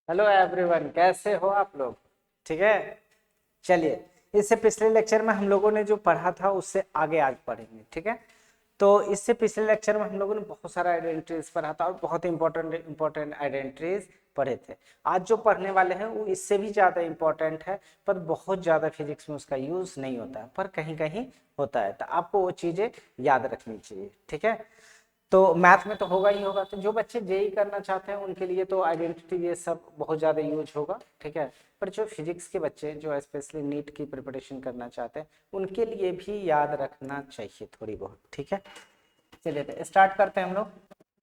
Hello everyone, कैसे हो आप लोग? ठीक है। चलिए, इससे पिछले लेक्चर में हम लोगों ने जो पढ़ा था उससे आगे आज पढ़ेंगे। ठीक है। तो इससे पिछले लेक्चर में हम लोगों ने बहुत सारा आइडेंटिटीज पढ़ा था और बहुत इंपॉर्टेंट इंपॉर्टेंट आइडेंटिटीज पढ़े थे। आज जो पढ़ने वाले हैं वो इससे भी ज़्यादा इंपॉर्टेंट है, पर बहुत ज़्यादा फिजिक्स में उसका यूज़ नहीं होता है, पर कहीं कहीं होता है। तो आपको वो चीज़ें याद रखनी चाहिए। ठीक है। तो मैथ में तो होगा ही होगा। तो जो बच्चे जेई करना चाहते हैं उनके लिए तो आइडेंटिटी ये सब बहुत ज़्यादा यूज होगा। ठीक है। पर जो फिजिक्स के बच्चे जो स्पेशली नीट की प्रिपरेशन करना चाहते हैं उनके लिए भी याद रखना चाहिए थोड़ी बहुत। ठीक है। चलिए तो स्टार्ट करते हैं हम लोग।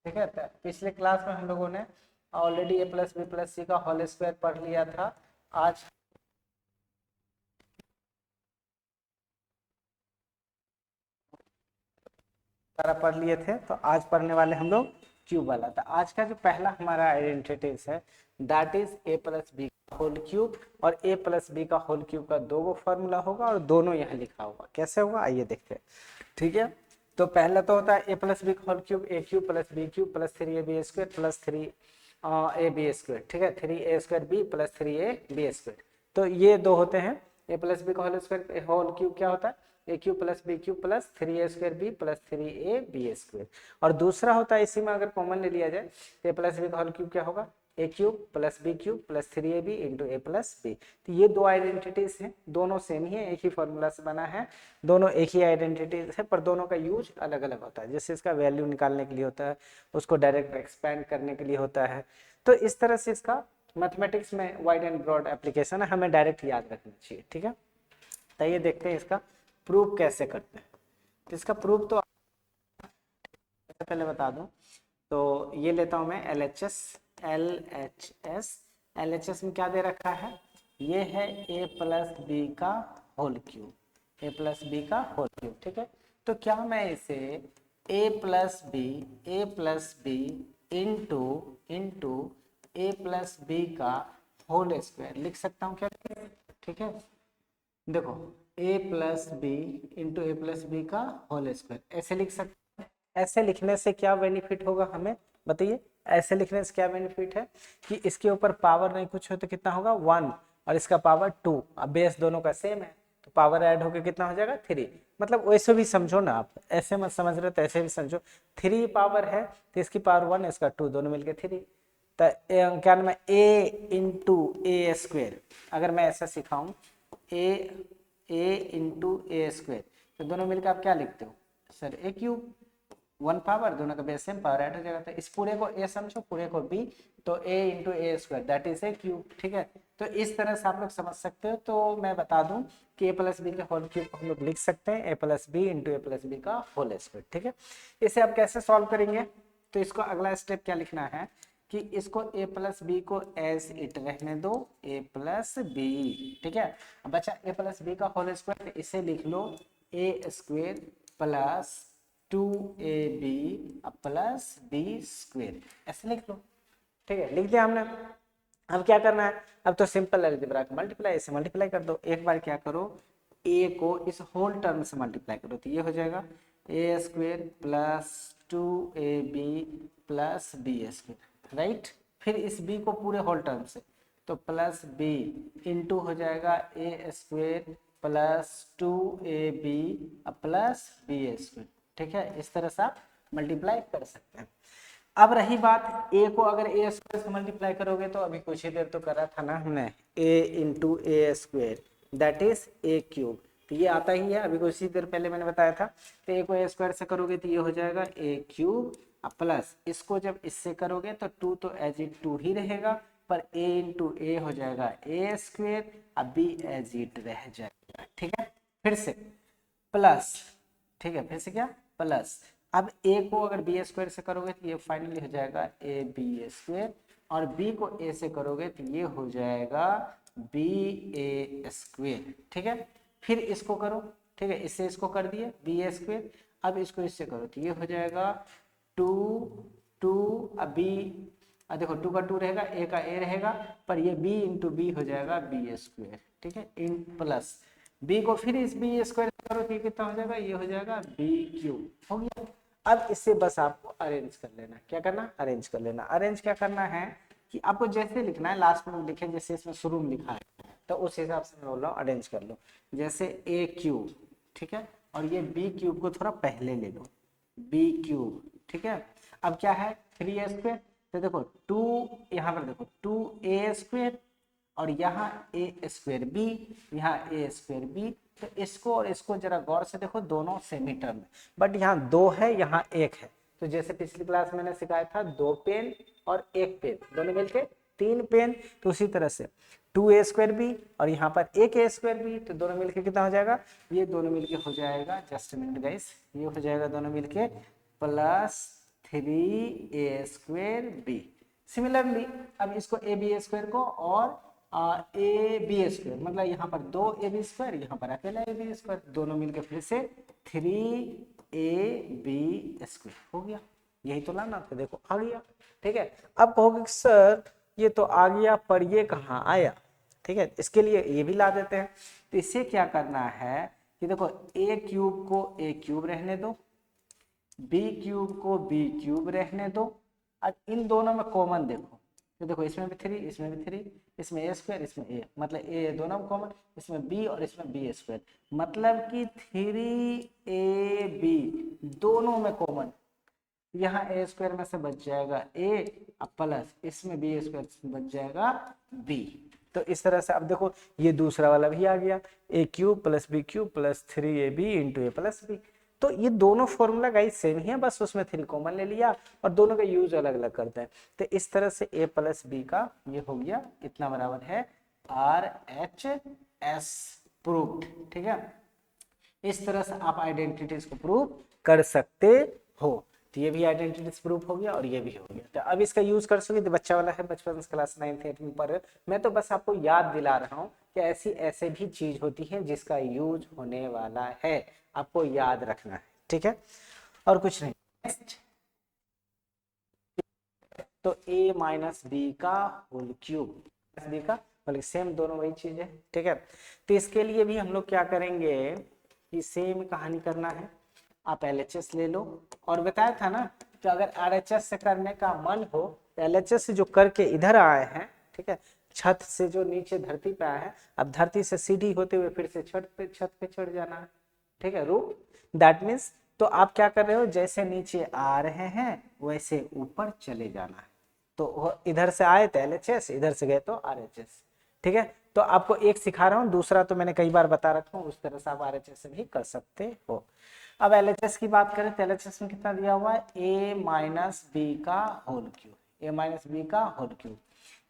ठीक है। तो पिछले क्लास में हम लोगों ने ऑलरेडी ए प्लस बी प्लस सी का होल स्क्वायर पढ़ लिया था। आज सारा पढ़ लिए थे, तो आज पढ़ने वाले हम लोग क्यूब वाला। था आज का जो पहला हमारा आइडेंटिटीज है that is A plus B का होल क्यूब। और ए प्लस बी का होल क्यूब का दो गो फॉर्मूला होगा और दोनों यहाँ लिखा होगा। कैसे होगा आइए देखते हैं। ठीक है। तो पहला तो होता है ए प्लस बी का whole cube, a cube plus B cube plus 3ab² plus 3ab²। ठीक है। 3a² b plus 3ab²। तो ये दो होते हैं। ए प्लस बी का होल क्यूब क्या होता है? A cube plus B cube plus 3a² b plus 3ab²। और दूसरा होता है, इसी में अगर कॉमन ले लिया जाए, ए प्लस बी का होल क्यूब क्या होगा? A cube plus B cube plus 3ab into A plus B. तो ये दो आइडेंटिटीज हैं, दोनों सेम ही है, एक ही फॉर्मूला से बना है, दोनों एक ही आइडेंटिटीज है, पर दोनों का यूज अलग अलग होता है। जैसे इसका वैल्यू निकालने के लिए होता है, उसको डायरेक्ट एक्सपेंड करने के लिए होता है। तो इस तरह से इसका मैथमेटिक्स में वाइड एंड ब्रॉड एप्लीकेशन है, हमें डायरेक्ट याद रखना चाहिए। ठीक है। तो ये देखते हैं इसका प्रूफ कैसे करते हैं। तो इसका प्रूफ तो पहले बता दूं। तो ये लेता हूं मैं LHS। LHS LHS में क्या दे रखा है? ये है ए प्लस बी का whole cube. A plus B का होल क्यूब। ठीक है। तो क्या मैं इसे ए प्लस बी इंटू इंटू ए प्लस बी का होल स्क्वायर लिख सकता हूँ क्या? ठीक है। देखो, ए प्लस बी इंटू ए प्लस बी का होल स्क्वायर ऐसे लिख सकते हैं। ऐसे लिखने से क्या बेनिफिट होगा हमें बताइए? ऐसे लिखने से क्या बेनिफिट है कि इसके ऊपर पावर नहीं कुछ हो तो कितना होगा? 1, और इसका पावर 2। अब बेस दोनों का सेम है तो पावर ऐड होकर कितना हो जाएगा? 3। मतलब वैसे भी समझो ना, आप ऐसे मत समझ रहे तो ऐसे भी समझो। 3 पावर है तो इसकी पावर 1, इसका 2, दोनों मिलके 3। तो क्या नाम है? ए इंटू ए स्क्वेयर। अगर मैं ऐसा सिखाऊं, ए इंटू ए स्क्वेयर, तो दोनों मिलकर आप क्या लिखते हो सर? ए क्यूब। 1 पावर, दोनों का बेस सेम, पावर ऐड हो जाएगा। तो इस पूरे को ए समझो, पूरे को बी, तो a into A square that is a cube. ठीक है। तो इस तरह से आप लोग समझ सकते हो। तो मैं बता दूं कि ए प्लस बी के होल क्यूब को हम लोग लिख सकते हैं a plus B into A plus B का होल स्क्वायर। ठीक है। इसे आप कैसे सॉल्व करेंगे? तो इसको अगला स्टेप क्या लिखना है कि इसको ए प्लस बी को एज इट रहने दो, ए प्लस बी। ठीक है। अब बचा ए प्लस बी का होल स्क्वायर, इसे लिख लो a square plus 2ab plus B square, ऐसे लिख लो। ठीक है, लिख दिया हमने। अब क्या करना है? अब तो सिंपल अलजेब्रा का मल्टीप्लाई, इसे मल्टीप्लाई कर दो। एक बार क्या करो, ए को इस होल टर्म से मल्टीप्लाई करो तो ये हो जाएगा ए square plus 2ab plus B square, right. फिर इस बी को पूरे होल टर्म से, तो प्लस बी इंटू हो जाएगा ए square plus 2ab plus B square. ठीक है। इस तरह से आप मल्टीप्लाई कर सकते हैं। अब रही बात ए को, अगर ए स्क्वायर से मल्टीप्लाई करोगे तो अभी कुछ ही देर तो करा था ना हमने, a into A square that is a cube. तो ये आता ही है, अभी कुछ ही देर पहले मैंने बताया था। तो ए को ए स्क्वायर से करोगे तो ये हो जाएगा ए क्यूब, प्लस इसको जब इससे करोगे तो 2 तो एज इट 2 ही रहेगा, पर ए इंटू ए हो जाएगा ए स्क्वेयर, अब बी एज इट रह जाएगा। ठीक है। फिर से प्लस, ठीक है, फिर से क्या? प्लस। अब ए को अगर बी स्क्वायर से करोगे तो ये फाइनली हो जाएगा ए बी स्क्वायर, और बी को ए से करोगे तो ये हो जाएगा बी ए स्क्वायर। ठीक है। फिर इसको करो, ठीक है, इससे इसको कर दिए बी स्क्वायर। अब इसको इससे करो तो ये हो जाएगा 2 2, अब बी, देखो 2 का 2 रहेगा, ए का ए रहेगा, पर ये बी इंटू बी हो जाएगा बी स्क्वायर। ठीक है। इन प्लस बी को फिर इस बी स्क्वायर करो तो ये कितना हो जाएगा? ये हो जाएगा बी क्यूब। हो गया। अब इससे बस आपको अरेंज कर लेना। क्या करना? अरेंज कर लेना। अरेंज क्या करना है? कि आपको जैसे लिखना है लास्ट में लिखे जैसे इसमें शुरू में लिखा है, तो उस हिसाब से मैं बोल रहा हूँ अरेंज कर लो। जैसे ए क्यूब, ठीक है, और ये बी क्यूब को थोड़ा पहले ले लो, बी क्यूब, ठीक है। अब क्या है 3a², तो देखो 2 यहाँ पर देखो 2a² और यहाँ a² b, यहाँ a² b, तो इसको और इसको जरा गौर से देखो, दोनों सेमी टर्म है, बट यहाँ 2 है यहाँ 1 है। तो जैसे पिछली क्लास मैंने सिखाया था 2 पेन और 1 पेन दोनों मिलके 3 पेन, तो उसी तरह से 2a² b और यहाँ पर 1a² b, तो दोनों मिलके कितना हो जाएगा, ये दोनों मिलके हो जाएगा, जस्ट मिनट गाइस, ये हो जाएगा दोनों मिलके +3a² b। सिमिलरली अब इसको ab² को और ab², मतलब यहाँ पर 2ab², यहाँ पर अकेला ab², दोनों मिलके फिर से 3ab² हो गया। यही तो लाना था, देखो आ गया, ठीक है। अब कहोगे सर ये तो आ गया पर ये कहाँ आया, ठीक है, इसके लिए ये भी ला देते हैं। तो इसे क्या करना है कि देखो a क्यूब को a क्यूब रहने दो, b क्यूब को b क्यूब रहने दो, अब इन दोनों में कॉमन देखो, तो देखो इसमें भी 3, इसमें भी 3, इसमें a², इसमें a, मतलब a दोनों में कॉमन, इसमें b और इसमें b², मतलब कि 3ab दोनों में कॉमन, यहाँ a² में से बच जाएगा a, अब प्लस इसमें b² बच जाएगा b। तो इस तरह से अब देखो ये दूसरा वाला भी आ गया, a cube plus b cube plus 3ab into a plus b। तो ये दोनों फॉर्मूला गाइस सेम ही है, बस उसमें 3 कॉमन ले लिया और दोनों का यूज अलग अलग करते हैं। तो इस तरह से a प्लस b का ये हो गया, इतना बराबर है RHS प्रूव्ड, ठीक है। इस तरह से आप आइडेंटिटीज को प्रूव कर सकते हो। तो ये भी आइडेंटिटीज प्रूफ हो गया और ये भी हो गया। तो अब इसका यूज कर सके, तो बच्चा वाला है, बचपन क्लास 9th 8th में पढ़, मैं तो बस आपको याद दिला रहा हूँ कि ऐसी ऐसे भी चीज होती है जिसका यूज होने वाला है, आपको याद रखना है, ठीक है, और कुछ नहीं। नेक्स्ट, तो a माइनस बी का होल क्यूब, बी का बल्कि सेम दोनों वही चीज है, ठीक है। तो इसके लिए भी हम लोग क्या करेंगे कि सेम कहानी करना है, आप LHS ले लो, और बताया था ना कि अगर RHS से करने का मन हो तो LHS से जो करके इधर आए हैं, ठीक है, छत से जो नीचे धरती पे आए हैं, अब धरती से सीढ़ी होते हुए फिर से छत पे चढ़ जाना है, ठीक है, रूप दैट मीन्स। तो आप क्या कर रहे हो, जैसे नीचे आ रहे हैं वैसे ऊपर चले जाना है। तो इधर से आए तो LHS, इधर से गए तो RHS, ठीक है। तो आपको एक सिखा रहा हूँ, दूसरा तो मैंने कई बार बता रखा हूँ, उस तरह से आप RHS से भी कर सकते हो। अब LHS की बात करें तो LHS में कितना दिया हुआ है, a माइनस बी का whole cube, a minus B का होल क्यूब।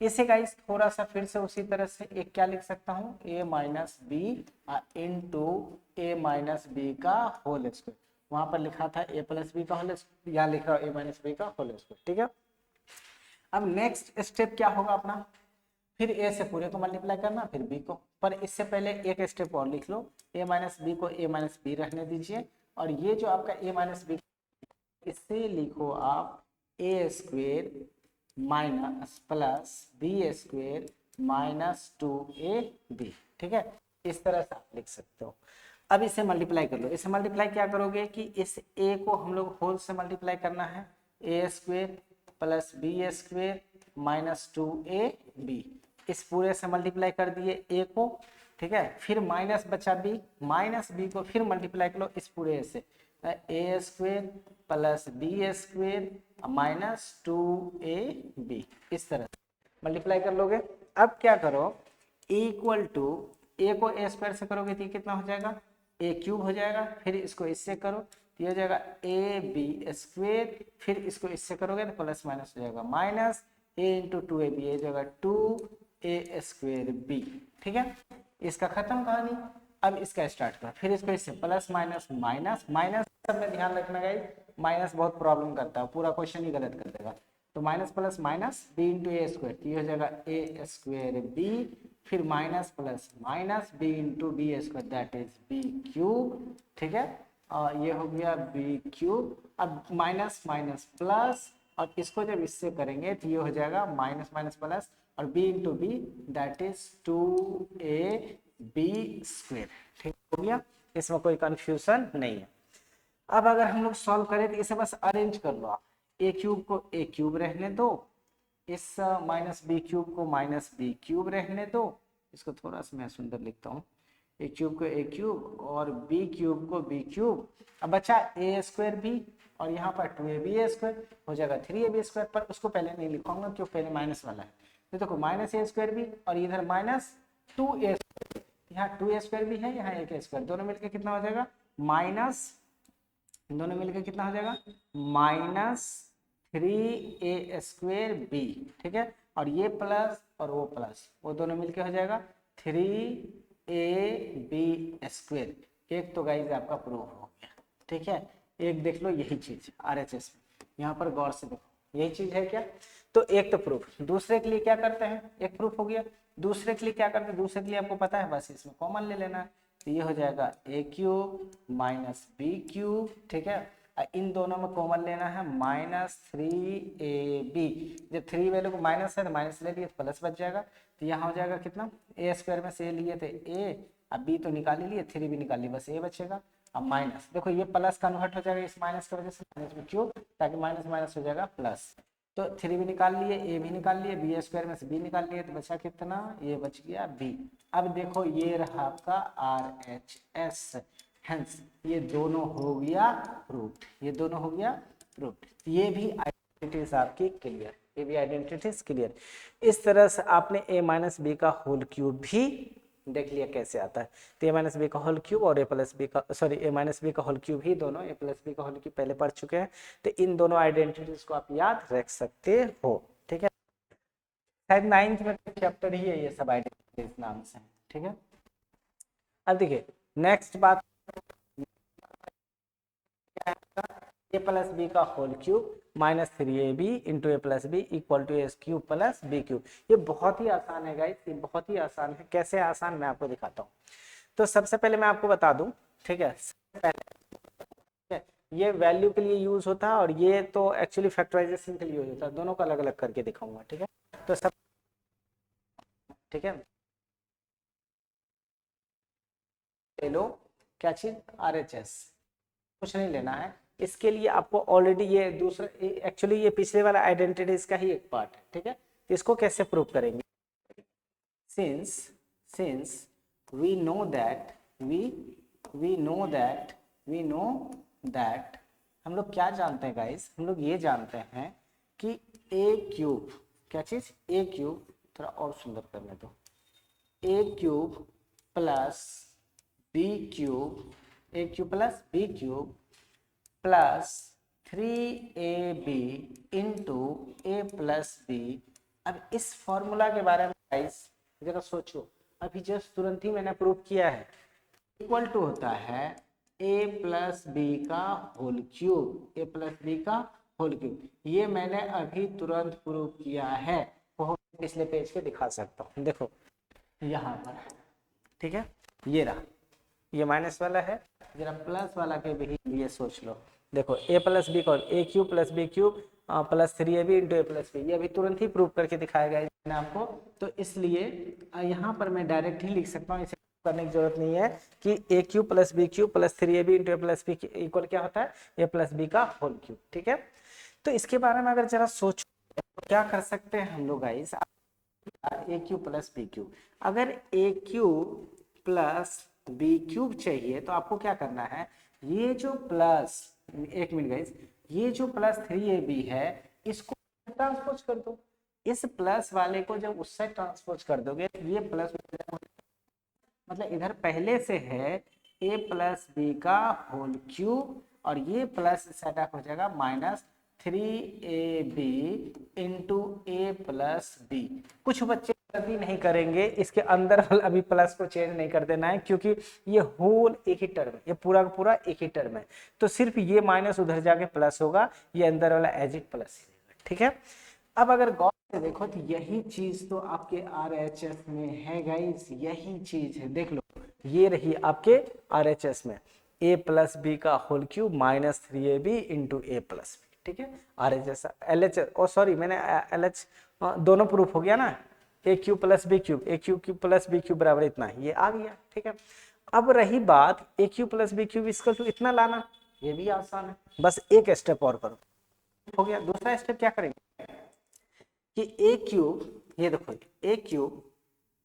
इसे गाइस थोड़ा सा फिर से उसी तरह से एक क्या लिख सकता हूँ, a minus B into a minus B का होल स्क्वायर। वहां पर लिखा था a प्लस बी का होल स्क्वायर, यहाँ लिख रहा हूँ a माइनस बी का होल स्क्वायर, ठीक है। अब नेक्स्ट स्टेप क्या होगा अपना, फिर a से पूरे को मल्टीप्लाई करना, फिर b को, पर इससे पहले एक स्टेप और लिख लो, a माइनस बी को a माइनस बी रहने दीजिए, और ये जो आपका a माइनस बी, इससे लिखो आप a² minus plus b² minus 2ab, ठीक है, इस तरह से आप लिख सकते हो। अब इसे मल्टीप्लाई कर लो, इसे मल्टीप्लाई क्या करोगे कि इस a को हम लोग होल से मल्टीप्लाई करना है, a² plus b² minus 2ab, इस पूरे से मल्टीप्लाई कर दिए a को, ठीक है, फिर माइनस बचा b, माइनस b को फिर मल्टीप्लाई कर लो इस पूरे से, a² plus b² minus 2ab, इस तरह मल्टीप्लाई कर लोगे। अब क्या करो, इक्वल टू a को a² से करोगे तो कितना हो जाएगा, a³ हो जाएगा, फिर इसको इससे करो तो ये हो जाएगा ab², फिर इसको इससे करोगे तो प्लस माइनस हो जाएगा, माइनस a इंटू 2ab, ये जाएगा 2a²b, ठीक है। इसका खत्म कहानी। अब इसका स्टार्ट करो, फिर इसको इससे प्लस माइनस माइनस माइनस, सब में ध्यान रखना गाइस, माइनस बहुत प्रॉब्लम करता है, पूरा क्वेश्चन ही गलत कर देगा। तो minus plus minus b into a², ये हो जाएगा a²b, फिर minus plus minus b into b² that is b³, ठीक है, और ये हो गया b³। अब माइनस माइनस प्लस, और इसको जब इससे करेंगे तो ये हो जाएगा माइनस माइनस प्लस, और b into B that is 2ab², ठीक हो गया, इसमें कोई कंफ्यूजन नहीं है। अब अगर हम लोग सॉल्व करें तो इसे बस अरेंज कर लो आप, a³ को a³ रहने दो, इस माइनस बी क्यूब को माइनस बी क्यूब रहने दो, इसको थोड़ा सा मैं सुंदर लिखता हूँ, ए क्यूब को ए क्यूब और बी क्यूब को बी क्यूब। अब बचा ए स्क्वायर बी और यहाँ पर 2ab स्क्वायर हो जाएगा 3ab स्क्वायर, पर उसको पहले नहीं लिखूंगा क्यों, पहले माइनस वाला है। तो देखो माइनस ए स्क्वायर बी और इधर माइनस 2a स्क्वायर, यहाँ 2a स्क्वायर भी है, यहाँ एक स्क्वायर, दोनों मिलकर कितना हो जाएगा माइनस, दोनों मिलकर कितना हो जाएगा माइनस 3a स्क्वायर बी। ठीक है, और ये प्लस और वो प्लस, वो दोनों मिलकर हो जाएगा 3ab स्क्वायर। एक तो गाइस आपका प्रूफ हो गया। ठीक है, एक देख लो यही चीज RHS में, यहाँ पर गौर से देखो यही चीज है क्या, तो एक तो प्रूफ। दूसरे के लिए क्या करते हैं, एक प्रूफ हो गया, दूसरे के लिए क्या करते हैं, दूसरे के लिए आपको पता है, बस इसमें कॉमन ले लेना है, तो ये हो जाएगा ए क्यूब माइनस बी क्यूब। ठीक है, इन दोनों में कॉमन लेना है माइनस 3ab, जब 3 वैल्यू को माइनस है तो माइनस ले लिए तो प्लस बच जाएगा, तो यहाँ हो जाएगा कितना, ए स्क्वायर में से लिए थे ए, अब बी तो निकाल ही लिए, 3 भी निकाल लिए, बस ए बचेगा। अब माइनस देखो ये प्लस कन्वर्ट हो जाएगा इस माइनस की वजह से माइनस में क्यूब, ताकि माइनस माइनस हो जाएगा प्लस, तो 3 भी निकाल लिए, ए भी निकाल लिए, बी स्क्वायर में से बी निकाल लिए, तो बचा कितना, ये बच गया बी। अब देखो ये रहा आपका RHS, हेंस ये दोनों हो गया प्रूफ, ये दोनों हो गया प्रूफ। ये भी आइडेंटिटीज आपकी क्लियर, ये भी आइडेंटिटीज क्लियर। इस तरह से आपने a माइनस बी का होल क्यूब भी देख लिया कैसे आता है, तो a माइनस बी का होल क्यूब और a प्लस बी का, सॉरी a माइनस बी का होल क्यूब ही दोनों a प्लस बी का होल क्यूब पहले पढ़ चुके हैं, तो इन दोनों आइडेंटिटीज को आप याद रख सकते हो। ठीक है, शायद 9th में चैप्टर ही है ये सब आइडेंटिटीज नाम से। ठीक है, अब देखिए नेक्स्ट बात, ए प्लस बी का whole cube minus 3ab into A plus B equal to A cube plus B cube. ये बहुत ही आसान है गाइस, ये बहुत ही आसान है। कैसे आसान, मैं आपको दिखाता हूँ। तो सबसे पहले मैं आपको बता दूं, ठीक है, ये वैल्यू के लिए यूज होता है और ये तो एक्चुअली फैक्टराइजेशन के लिए यूज होता है, दोनों को अलग अलग करके दिखाऊंगा। ठीक है, तो सब ठीक है, ले लो क्या चीज RHS, कुछ नहीं लेना है इसके लिए आपको, ऑलरेडी ये दूसरा एक्चुअली ये पिछले वाला आइडेंटिटीज का ही एक पार्ट है। ठीक है, इसको कैसे प्रूव करेंगे, सिंस वी नो दैट हम लोग क्या जानते हैं गाइस, हम लोग ये जानते हैं कि ए क्यूब, क्या चीज, ए क्यूब, थोड़ा और सुंदर करने दो, ए cube plus B cube, a cube plus B cube plus 3ab into A plus B. अब इस फॉर्मूला के बारे में गाइस जरा सोचो, अभी जस्ट तुरंत ही मैंने प्रूव किया है, इक्वल टू होता है ए प्लस बी का whole cube, A plus B का होल क्यूब। ये मैंने अभी तुरंत प्रूव किया है, वो पिछले पेज पे दिखा सकता हूँ, देखो यहाँ पर। ठीक है, ये रहा, ये माइनस वाला है, जरा प्लस वाला के भी ये सोच लो, देखो ए प्लस बी का a cube plus B cube plus 3ab into A plus b, ये अभी तुरंत ही प्रूव करके दिखाया गया है आपको। तो इसलिए यहाँ पर मैं डायरेक्ट ही लिख सकता हूँ, इसे करने की जरूरत नहीं है कि ए cube plus B cube plus 3ab into ए प्लस बी इक्वल क्या होता है, ए प्लस बी का होल क्यूब। ठीक है, तो इसके बारे में अगर जरा सोचो तो क्या कर सकते हैं हम लोग गाइस, ए क्यूब प्लस बी क्यूब, अगर ए क्यूब प्लस बी क्यूब चाहिए तो आपको क्या करना है, ये जो प्लस, एक मिनट गाइस, ये जो प्लस 3ab है इसको ट्रांसपोज कर दो, इस प्लस वाले को जब उससे ट्रांसपोज कर दोगे ये प्लस, मतलब इधर पहले से है a प्लस बी का होल क्यूब और ये प्लस सेटअप हो जाएगा माइनस 3ab इंटू ए प्लस बी। कुछ बच्चे गलती नहीं करेंगे, इसके अंदर वाला अभी प्लस को चेंज नहीं कर देना है क्योंकि ये होल एक ही टर्म है, ये पूरा का पूरा एक ही टर्म है, तो सिर्फ ये माइनस उधर जाके प्लस होगा, ये अंदर वाला एज इट प्लस। ठीक है, अब अगर गौर से देखो तो यही चीज तो आपके RHS में है गाइस, यही चीज है, देख लो ये रही आपके RHS में, a प्लस बी का whole cube minus 3ab into ए प्लस बी। ठीक है, RHS LHS, ओ सॉरी मैंने LH दोनों प्रूफ हो गया ना, a cube plus B cube, a cube plus B cube बराबर इतना, ये आ गया। ठीक है, अब रही बात ए क्यूब प्लस बी क्यूब इसको तो इतना लाना, ये भी आसान है, बस एक स्टेप और करो, हो गया। दूसरा स्टेप क्या करेंगे, कि ए क्यूब, ये देखो ए क्यूब,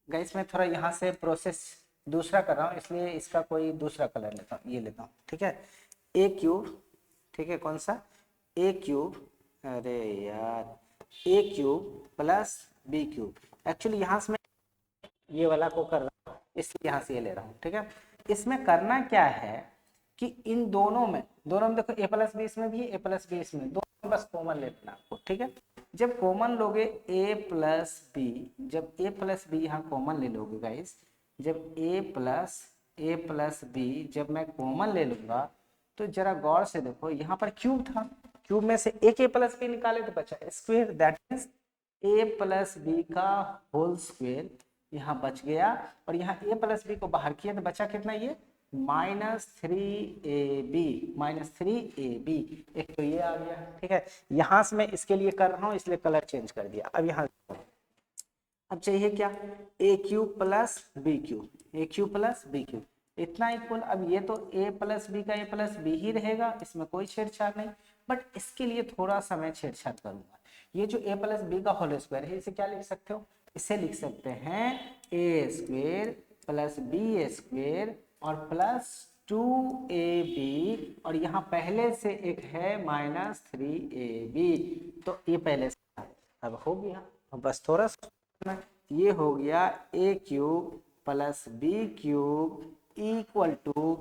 गाइस मैं थोड़ा यहाँ से प्रोसेस दूसरा कर रहा हूँ, इसलिए इसका कोई दूसरा कलर लेता हूँ, ये लेता हूँ, ठीक है। ए क्यूब, ठीक है, कौन सा, ए क्यूब, अरे यार, a cube plus B cube. Actually यहाँ से मैं ये वाला को कर रहा हूँ, इसलिए यहाँ से ये ले रहा हूँ, ठीक है। इसमें करना क्या है कि इन दोनों में देखो ए प्लस बी इसमें भी है, ए प्लस बी इसमें, दोनों में बस कॉमन लेना आपको, ठीक है। जब कॉमन लोगे ए प्लस बी, जब ए प्लस बी यहाँ कॉमन ले लोगे गाइस, जब ए प्लस बी जब मैं कॉमन ले लूंगा, तो जरा गौर से देखो, यहाँ पर क्यूब था, क्यूब में से एक ए प्लस बी निकाले तो बचा square, that means A plus B का होल स्क्वायर यहाँ बच गया, और यहाँ ए प्लस बी को बाहर किया तो बचा कितना, ये -3ab, एक तो ये आ गया, ठीक है। यहाँ से मैं इसके लिए कर रहा हूँ, इसलिए कलर चेंज कर दिया। अब यहाँ अब चाहिए क्या, ए cube plus B cube, a cube plus B cube, इतना इक्वल। अब ये तो ए प्लस बी का ए प्लस बी ही रहेगा, इसमें कोई छेड़छाड़ नहीं, बट इसके लिए थोड़ा सा मैं छेड़छाड़ करूंगा। ये जो ए प्लस बी का होल स्क्वायर है, इसे क्या लिख सकते हो, इसे लिख सकते हैं ए स्क्वायर प्लस बी स्क्वायर और प्लस 2ab, और यहाँ पहले से एक है -3ab, तो ये पहले से अब हो गया। बस थोड़ा सा ये हो गया a cube plus B cube equal to,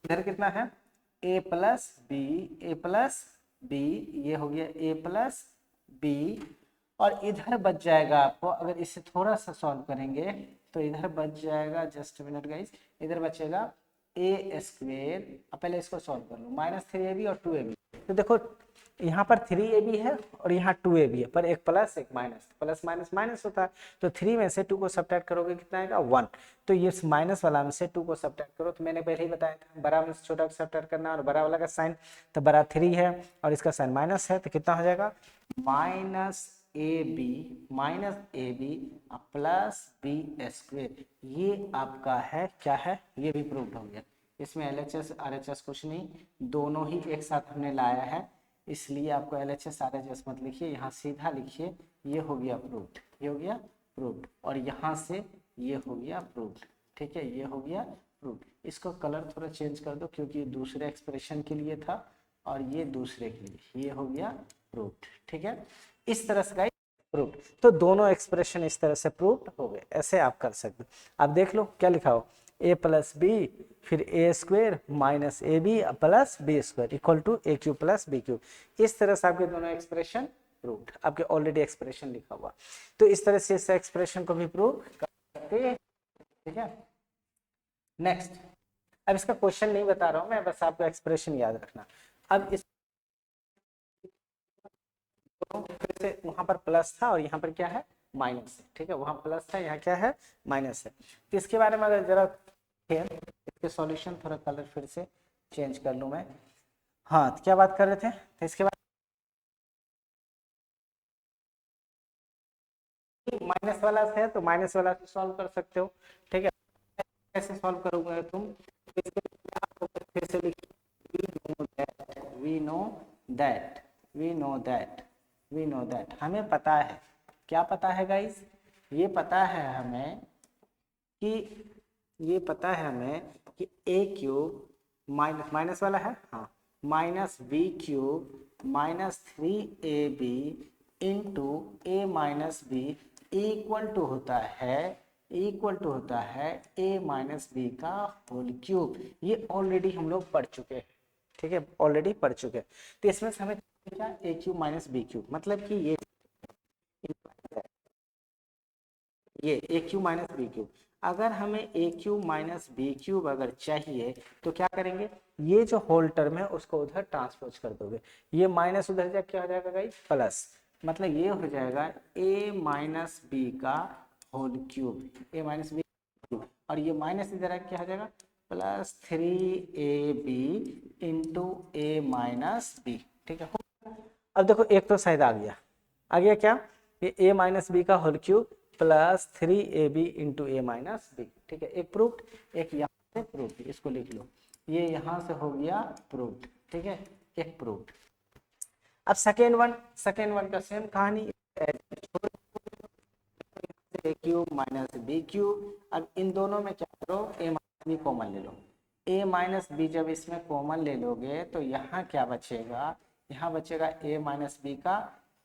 इधर कितना है ए प्लस बी, ये हो गया ए प्लस बी, और इधर बच जाएगा आपको, अगर इसे थोड़ा सा सॉल्व करेंगे तो इधर बच जाएगा, जस्ट मिनट गाइस, इधर बचेगा ए स्क्वेयर, पहले इसको सॉल्व कर लो, -3ab और 2ab। तो देखो यहाँ पर 3ab है और यहाँ 2ab है, पर एक प्लस एक माइनस, प्लस माइनस माइनस होता है, तो 3 में से 2 को सब्ट्रैक्ट करोगे कितना आएगा 1, तो ये माइनस वाला में से 2 को सब्ट्रैक्ट करो, तो मैंने पहले ही बताया था बड़ा में से छोटा को सब्ट्रैक्ट करना, और बड़ा वाला का साइन तो बड़ा 3 है और इसका साइन माइनस है, तो कितना हो जाएगा -ab प्लस बी स्क्वायर, ये आपका है क्या है, ये भी प्रूव्ड हो गया। इसमें LHS RHS कुछ नहीं, दोनों ही एक साथ हमने लाया है, इसलिए आपको LHS RHS मत लिखिए, यहाँ सीधा लिखिए ये हो गया प्रूव्ड, ये हो गया प्रूव्ड, और यहाँ से ये हो गया प्रूव्ड, ठीक है, ये हो गया प्रूव्ड। इसको कलर थोड़ा चेंज कर दो, क्योंकि ये दूसरे एक्सप्रेशन के लिए था और ये दूसरे के लिए, ये हो गया प्रूव्ड, ठीक है। इस तरह से प्रूव्ड, तो दोनों एक्सप्रेशन इस तरह से प्रूव्ड हो गए, ऐसे आप कर सकते हो। अब देख लो क्या लिखा हो, ए प्लस बी फिर a square minus A B plus B square equal to A cube plus B cube, इस तरह से आपके दोनों एक्सप्रेशन प्रूव्ड, आपके ऑलरेडी एक्सप्रेशन लिखा हुआ, तो इस तरह से इस एक्सप्रेशन को भी प्रूव कर सकते हैं, ठीक है। नेक्स्ट, अब इसका क्वेश्चन नहीं बता रहा हूं मैं, बस आपको एक्सप्रेशन याद रखना। अब इस फिर से वहां पर प्लस था और यहाँ पर क्या है माइनस है, ठीक है, वहां प्लस था यहाँ क्या है माइनस है, तो इसके बारे में अगर जरा इसके सॉल्यूशन थोड़ा कलर फिर से चेंज कर लूं मैं। हाँ, तो क्या बात कर रहे थे, तो इसके बाद माइनस वाला है तो माइनस वाला से सॉल्व कर सकते हो, ठीक है। कैसे सॉल्व करोगे तुम, फिर से वी नो दैट, हमें पता है, क्या पता है गाइस, ये पता है हमें कि ए क्यूब माइनस वाला है, हाँ, -b³ -3ab into A minus B equal to होता है ए माइनस बी का होल क्यूब। ये ऑलरेडी हम लोग पढ़ चुके हैं, ठीक है, ऑलरेडी पढ़ चुके हैं। तो इसमें से हमें क्या ए क्यूब माइनस बी क्यूब, मतलब कि ये A cube minus b cube, अगर हमें ए क्यूब माइनस बी क्यूब अगर चाहिए तो क्या करेंगे, ये जो होल टर्म है उसको उधर ट्रांसपोज कर दोगे, ये माइनस उधर जा क्या हो जाएगा गाइस प्लस, मतलब ये हो जाएगा ए माइनस बी का होल क्यूब, ए माइनस बी क्यूब, और ये माइनस इधर क्या हो जाएगा +3ab into A minus B, ठीक है। अब देखो एक तो शायद आ गया क्या, ये ए माइनस बी का whole cube +3ab into A minus B, ठीक है, एक प्रूफ्ड, एक यहाँ से प्रूफ्ड, इसको लिख लो, ये यहाँ से हो गया प्रूफ्ड, ठीक है, एक प्रूफ्ड। अब सेकेंड वन का सेम कहानी, ए क्यूब माइनस बी क्यूब। अब इन दोनों में क्या करो, ए माइनस बी कॉमन ले लो। ए माइनस बी जब इसमें कॉमन ले लोगे तो यहाँ क्या बचेगा, यहाँ बचेगा ए माइनस बी का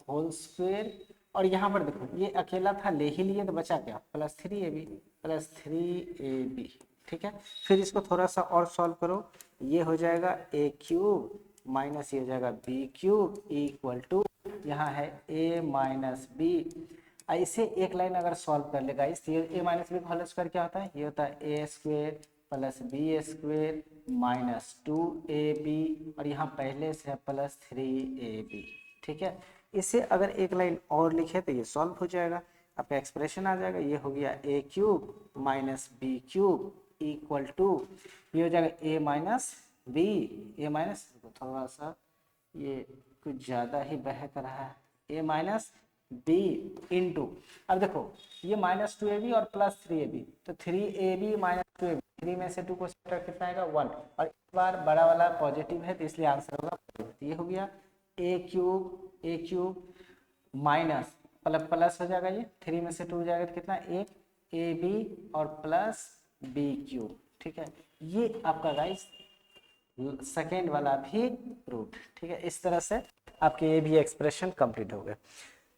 होल स्क्वायर। और यहाँ पर देखो ये अकेला था, ले ही लिए तो बचा क्या, प्लस 3ab प्लस 3ab। ठीक है, फिर इसको थोड़ा सा और सॉल्व करो, ये हो जाएगा ए क्यूब माइनस ये हो जाएगा बी क्यूब इक्वल टू यहाँ है ए माइनस बी। ऐसे एक लाइन अगर सॉल्व कर लेगा इस, ये ए माइनस बी का होल स्क्वायर क्या होता है, ये होता है a square plus B square minus 2ab और यहाँ पहले से है प्लस 3ab। ठीक है, इसे अगर एक लाइन और लिखे तो ये सॉल्व हो जाएगा, आपका एक्सप्रेशन आ जाएगा, ये हो गया a cube minus b cube equal to ये हो जाएगा a minus b, a minus थोड़ा सा ये कुछ ज़्यादा ही बहक रहा है, ए माइनस बी इंटू, अब देखो ये माइनस 2ab और प्लस 3ab, तो 3ab माइनस 2ab, 3 में से 2 को सब्ट्रैक्ट कितना आएगा 1, और इस बार बड़ा वाला पॉजिटिव है तो इसलिए आंसर होगा, ये हो गया ए क्यूब माइनस प्लस हो जाएगा, ये 3 में से 2 जाएगा तो कितना, एक ए बी और प्लस बी क्यूब। ठीक है, ये आपका गाइस सेकेंड वाला भी रूट। ठीक है, इस तरह से आपके ये भी एक्सप्रेशन कंप्लीट हो गए।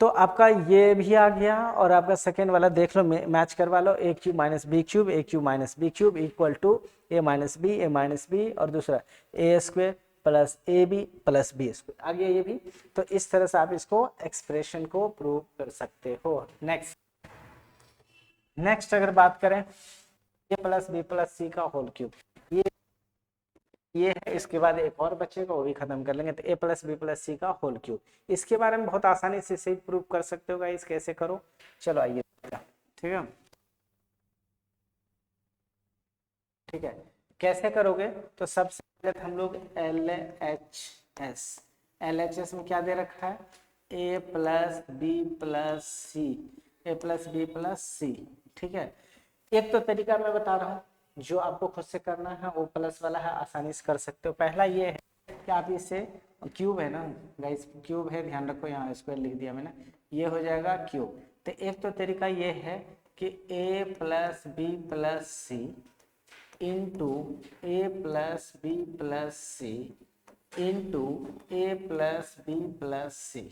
तो आपका ये भी आ गया और आपका सेकेंड वाला देख लो, मैच करवा लो, ए cube minus b cube, a cube minus b cube equal to a minus b और दूसरा a square plus a B plus B square, आ गया ये भी। तो इस तरह से आप इसको एक्सप्रेशन को प्रूव कर सकते हो। नेक्स्ट अगर बात करें ए प्लस बी प्लस सी का होल क्यूब, ये है, इसके बाद एक और बच्चे वो भी खत्म कर लेंगे। तो A plus B plus c का होल क्यूब, इसके बारे में बहुत आसानी से इसे प्रूव कर सकते हो गाइस, कैसे करो, चलो आइए। ठीक है, ठीक है, कैसे करोगे, तो सबसे पहले हम लोग LHS में क्या दे रखा है, ए प्लस बी प्लस सी, ए प्लस बी प्लस सी। ठीक है, एक तो तरीका मैं बता रहा हूँ, जो आपको खुद से करना है वो प्लस वाला है, आसानी से कर सकते हो। पहला ये है कि आप इसे, क्यूब है ना गाइस, क्यूब है, ध्यान रखो, यहाँ स्क्वायर लिख दिया मैंने, ये हो जाएगा क्यूब। तो एक तो तरीका ये है कि A plus B plus C into A plus B plus C into A plus B plus C.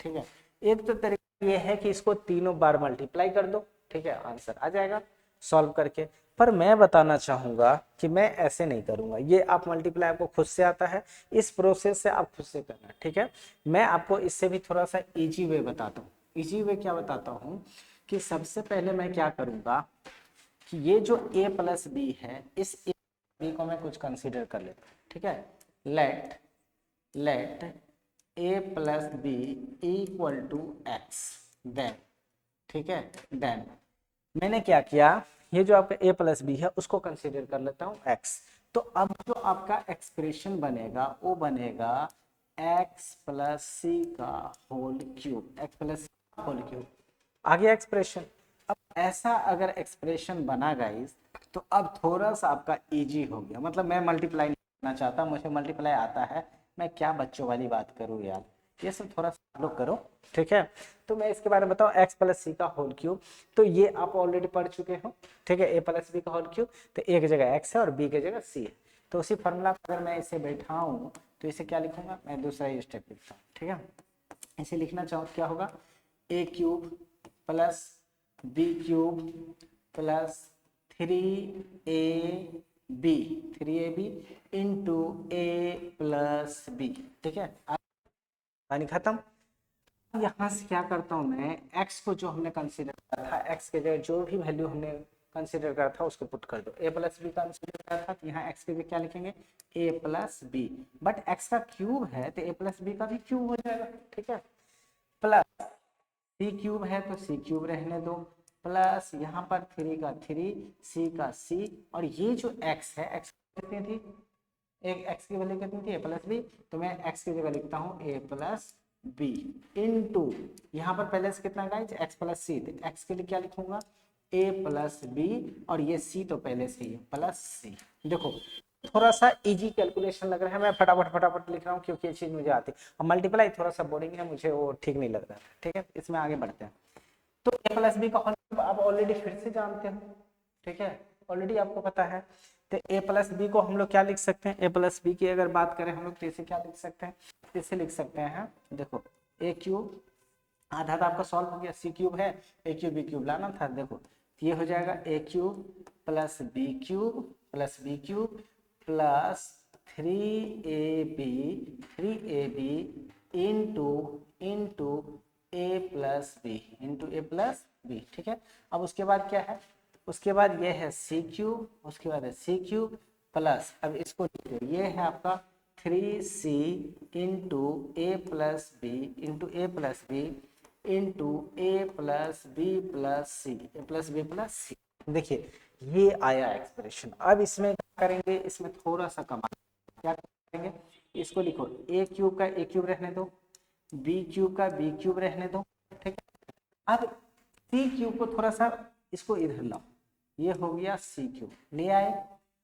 ठीक है, एक तो तरीका ये है कि इसको तीनों बार मल्टीप्लाई कर दो, ठीक है, आंसर आ जाएगा सॉल्व करके। पर मैं बताना चाहूंगा कि मैं ऐसे नहीं करूंगा, ये आप मल्टीप्लाई आपको खुद से आता है, इस प्रोसेस से आप खुद से करना। ठीक है, मैं आपको इससे भी थोड़ा सा इजी वे बताता हूँ। इजी वे क्या बताता हूँ कि सबसे पहले मैं क्या करूंगा कि ये जो a प्लस बी है, इस a बी को मैं कुछ कंसीडर कर लेता हूँ। ठीक है, let a plus B equal to X, then, ठीक है, देन मैंने क्या किया, ये जो आपका a प्लस बी है उसको कंसीडर कर लेता हूँ x। तो अब जो आपका एक्सप्रेशन बनेगा वो बनेगा x प्लस सी का whole cube, x plus whole cube, आ गया एक्सप्रेशन। अब ऐसा अगर एक्सप्रेशन बना गाइस, तो अब थोड़ा सा आपका इजी हो गया, मतलब मैं मल्टीप्लाई नहीं करना चाहता, मुझे मल्टीप्लाई आता है, मैं क्या बच्चों वाली बात करूँ यार, ये सब थोड़ा सा आप लोग करो। ठीक है, तो मैं इसके बारे में बताऊँ, x प्लस सी का होल क्यूब, तो ये आप ऑलरेडी पढ़ चुके हो। ठीक है, a प्लस बी का होल क्यूब, तो a की जगह x है और b की जगह c है, तो उसी फॉर्मूला अगर मैं इसे बैठाऊँ तो इसे क्या लिखूंगा, मैं दूसरा ही स्टेप लिखता हूँ। ठीक है, इसे लिखना चाहूँ क्या होगा, a cube plus B cube plus 3ab into a plus B. ठीक है, यानी खत्म। यहाँ से क्या करता हूँ मैं, x को जो हमने कंसीडर करा था, x के जगह जो भी वैल्यू हमने कंसीडर करा था उसको पुट कर दो। a प्लस बी कंसीडर करा था, तो यहाँ x के जगह क्या लिखेंगे, a plus B, but x का क्यूब है तो a प्लस बी का भी क्यूब हो जाएगा। ठीक है, प्लस c क्यूब है तो c क्यूब रहने दो, प्लस यहाँ पर 3 का 3, c का c, और ये जो x है, x कितनी थी, एक x की वैल्यू कितनी थी, a प्लस बी, तो मैं x की जगह लिखता हूँ a प्लस बी इंटू, यहाँ पर पहले से कितना गाइस, x प्लस सी, तो x के लिए क्या लिखूंगा, a प्लस बी, और ये c तो पहले से ही है प्लस सी। देखो थोड़ा सा इजी कैलकुलेशन लग रहा है, मैं फटाफट लिख रहा हूँ क्योंकि ये चीज मुझे आती है, और मल्टीप्लाई थोड़ा सा बोरिंग है, मुझे वो ठीक नहीं लग रहा है। ठीक है, इसमें आगे बढ़ते हैं। तो a प्लस बी का होल क्यूब आप ऑलरेडी फिर से जानते हो, ठीक है, ऑलरेडी आपको पता है। तो a प्लस बी को हम लोग क्या लिख सकते हैं, a प्लस बी की अगर बात करें हम लोग तो इसे क्या लिख सकते हैं, इसे लिख सकते हैं, देखो a क्यूब, आधा तो आपका सॉल्व हो गया, c क्यूब है, a क्यूब b क्यूब लाना था, देखो ये हो जाएगा a cube plus b cube plus b cube plus 3ab into a plus B, ठीक है। अब उसके बाद क्या है, उसके बाद ये है c क्यूब, उसके बाद है c क्यूब प्लस, अब इसको ये है आपका 3c into a plus B into a plus B plus c. देखिए ये आया एक्सप्रेशन। अब इसमें क्या करेंगे, इसमें थोड़ा सा कमाल, क्या करेंगे, इसको लिखो a क्यूब का a क्यूब रहने दो, b क्यूब का b क्यूब रहने दो, ठीक है। अब c क्यूब को थोड़ा सा इसको इधर लाओ, ये हो गया c क्यूब, ले आए।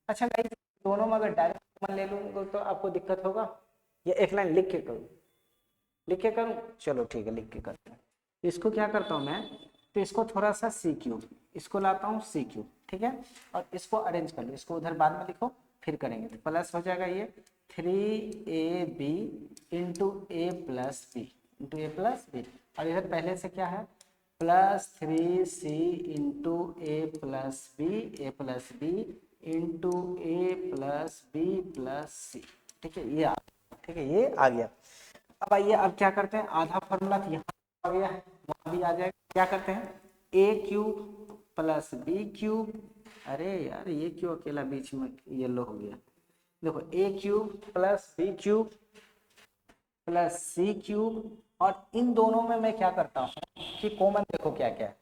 अच्छा गाइस दोनों में अगर डायरेक्ट कॉमन ले लूंगा तो आपको दिक्कत होगा, ये एक लाइन लिख के करूँ, लिख के करूँ, चलो ठीक है लिख के करते हैं। इसको क्या करता हूँ मैं, तो इसको थोड़ा सा c क्यूब, इसको लाता हूँ c क्यूब, ठीक है, और इसको अरेंज कर लो, इसको उधर बाद में लिखो फिर करेंगे, तो प्लस हो जाएगा ये 3ab इंटू ए प्लस बी, और इधर पहले से क्या है प्लस 3c इंटू ए प्लस बी इंटू ए प्लस बी प्लस सी, ठीक है, ये ठीक है, ये आ गया। अब आइए अब क्या करते हैं, आधा फॉर्मूला यहाँ आ गया है, वहाँ भी आ जाएगा, क्या करते हैं a cube plus B cube, अरे यार ये क्यों अकेला बीच में येलो हो गया, देखो a cube plus B cube plus C cube, और इन दोनों में मैं क्या करता हूँ कि कॉमन देखो क्या क्या है,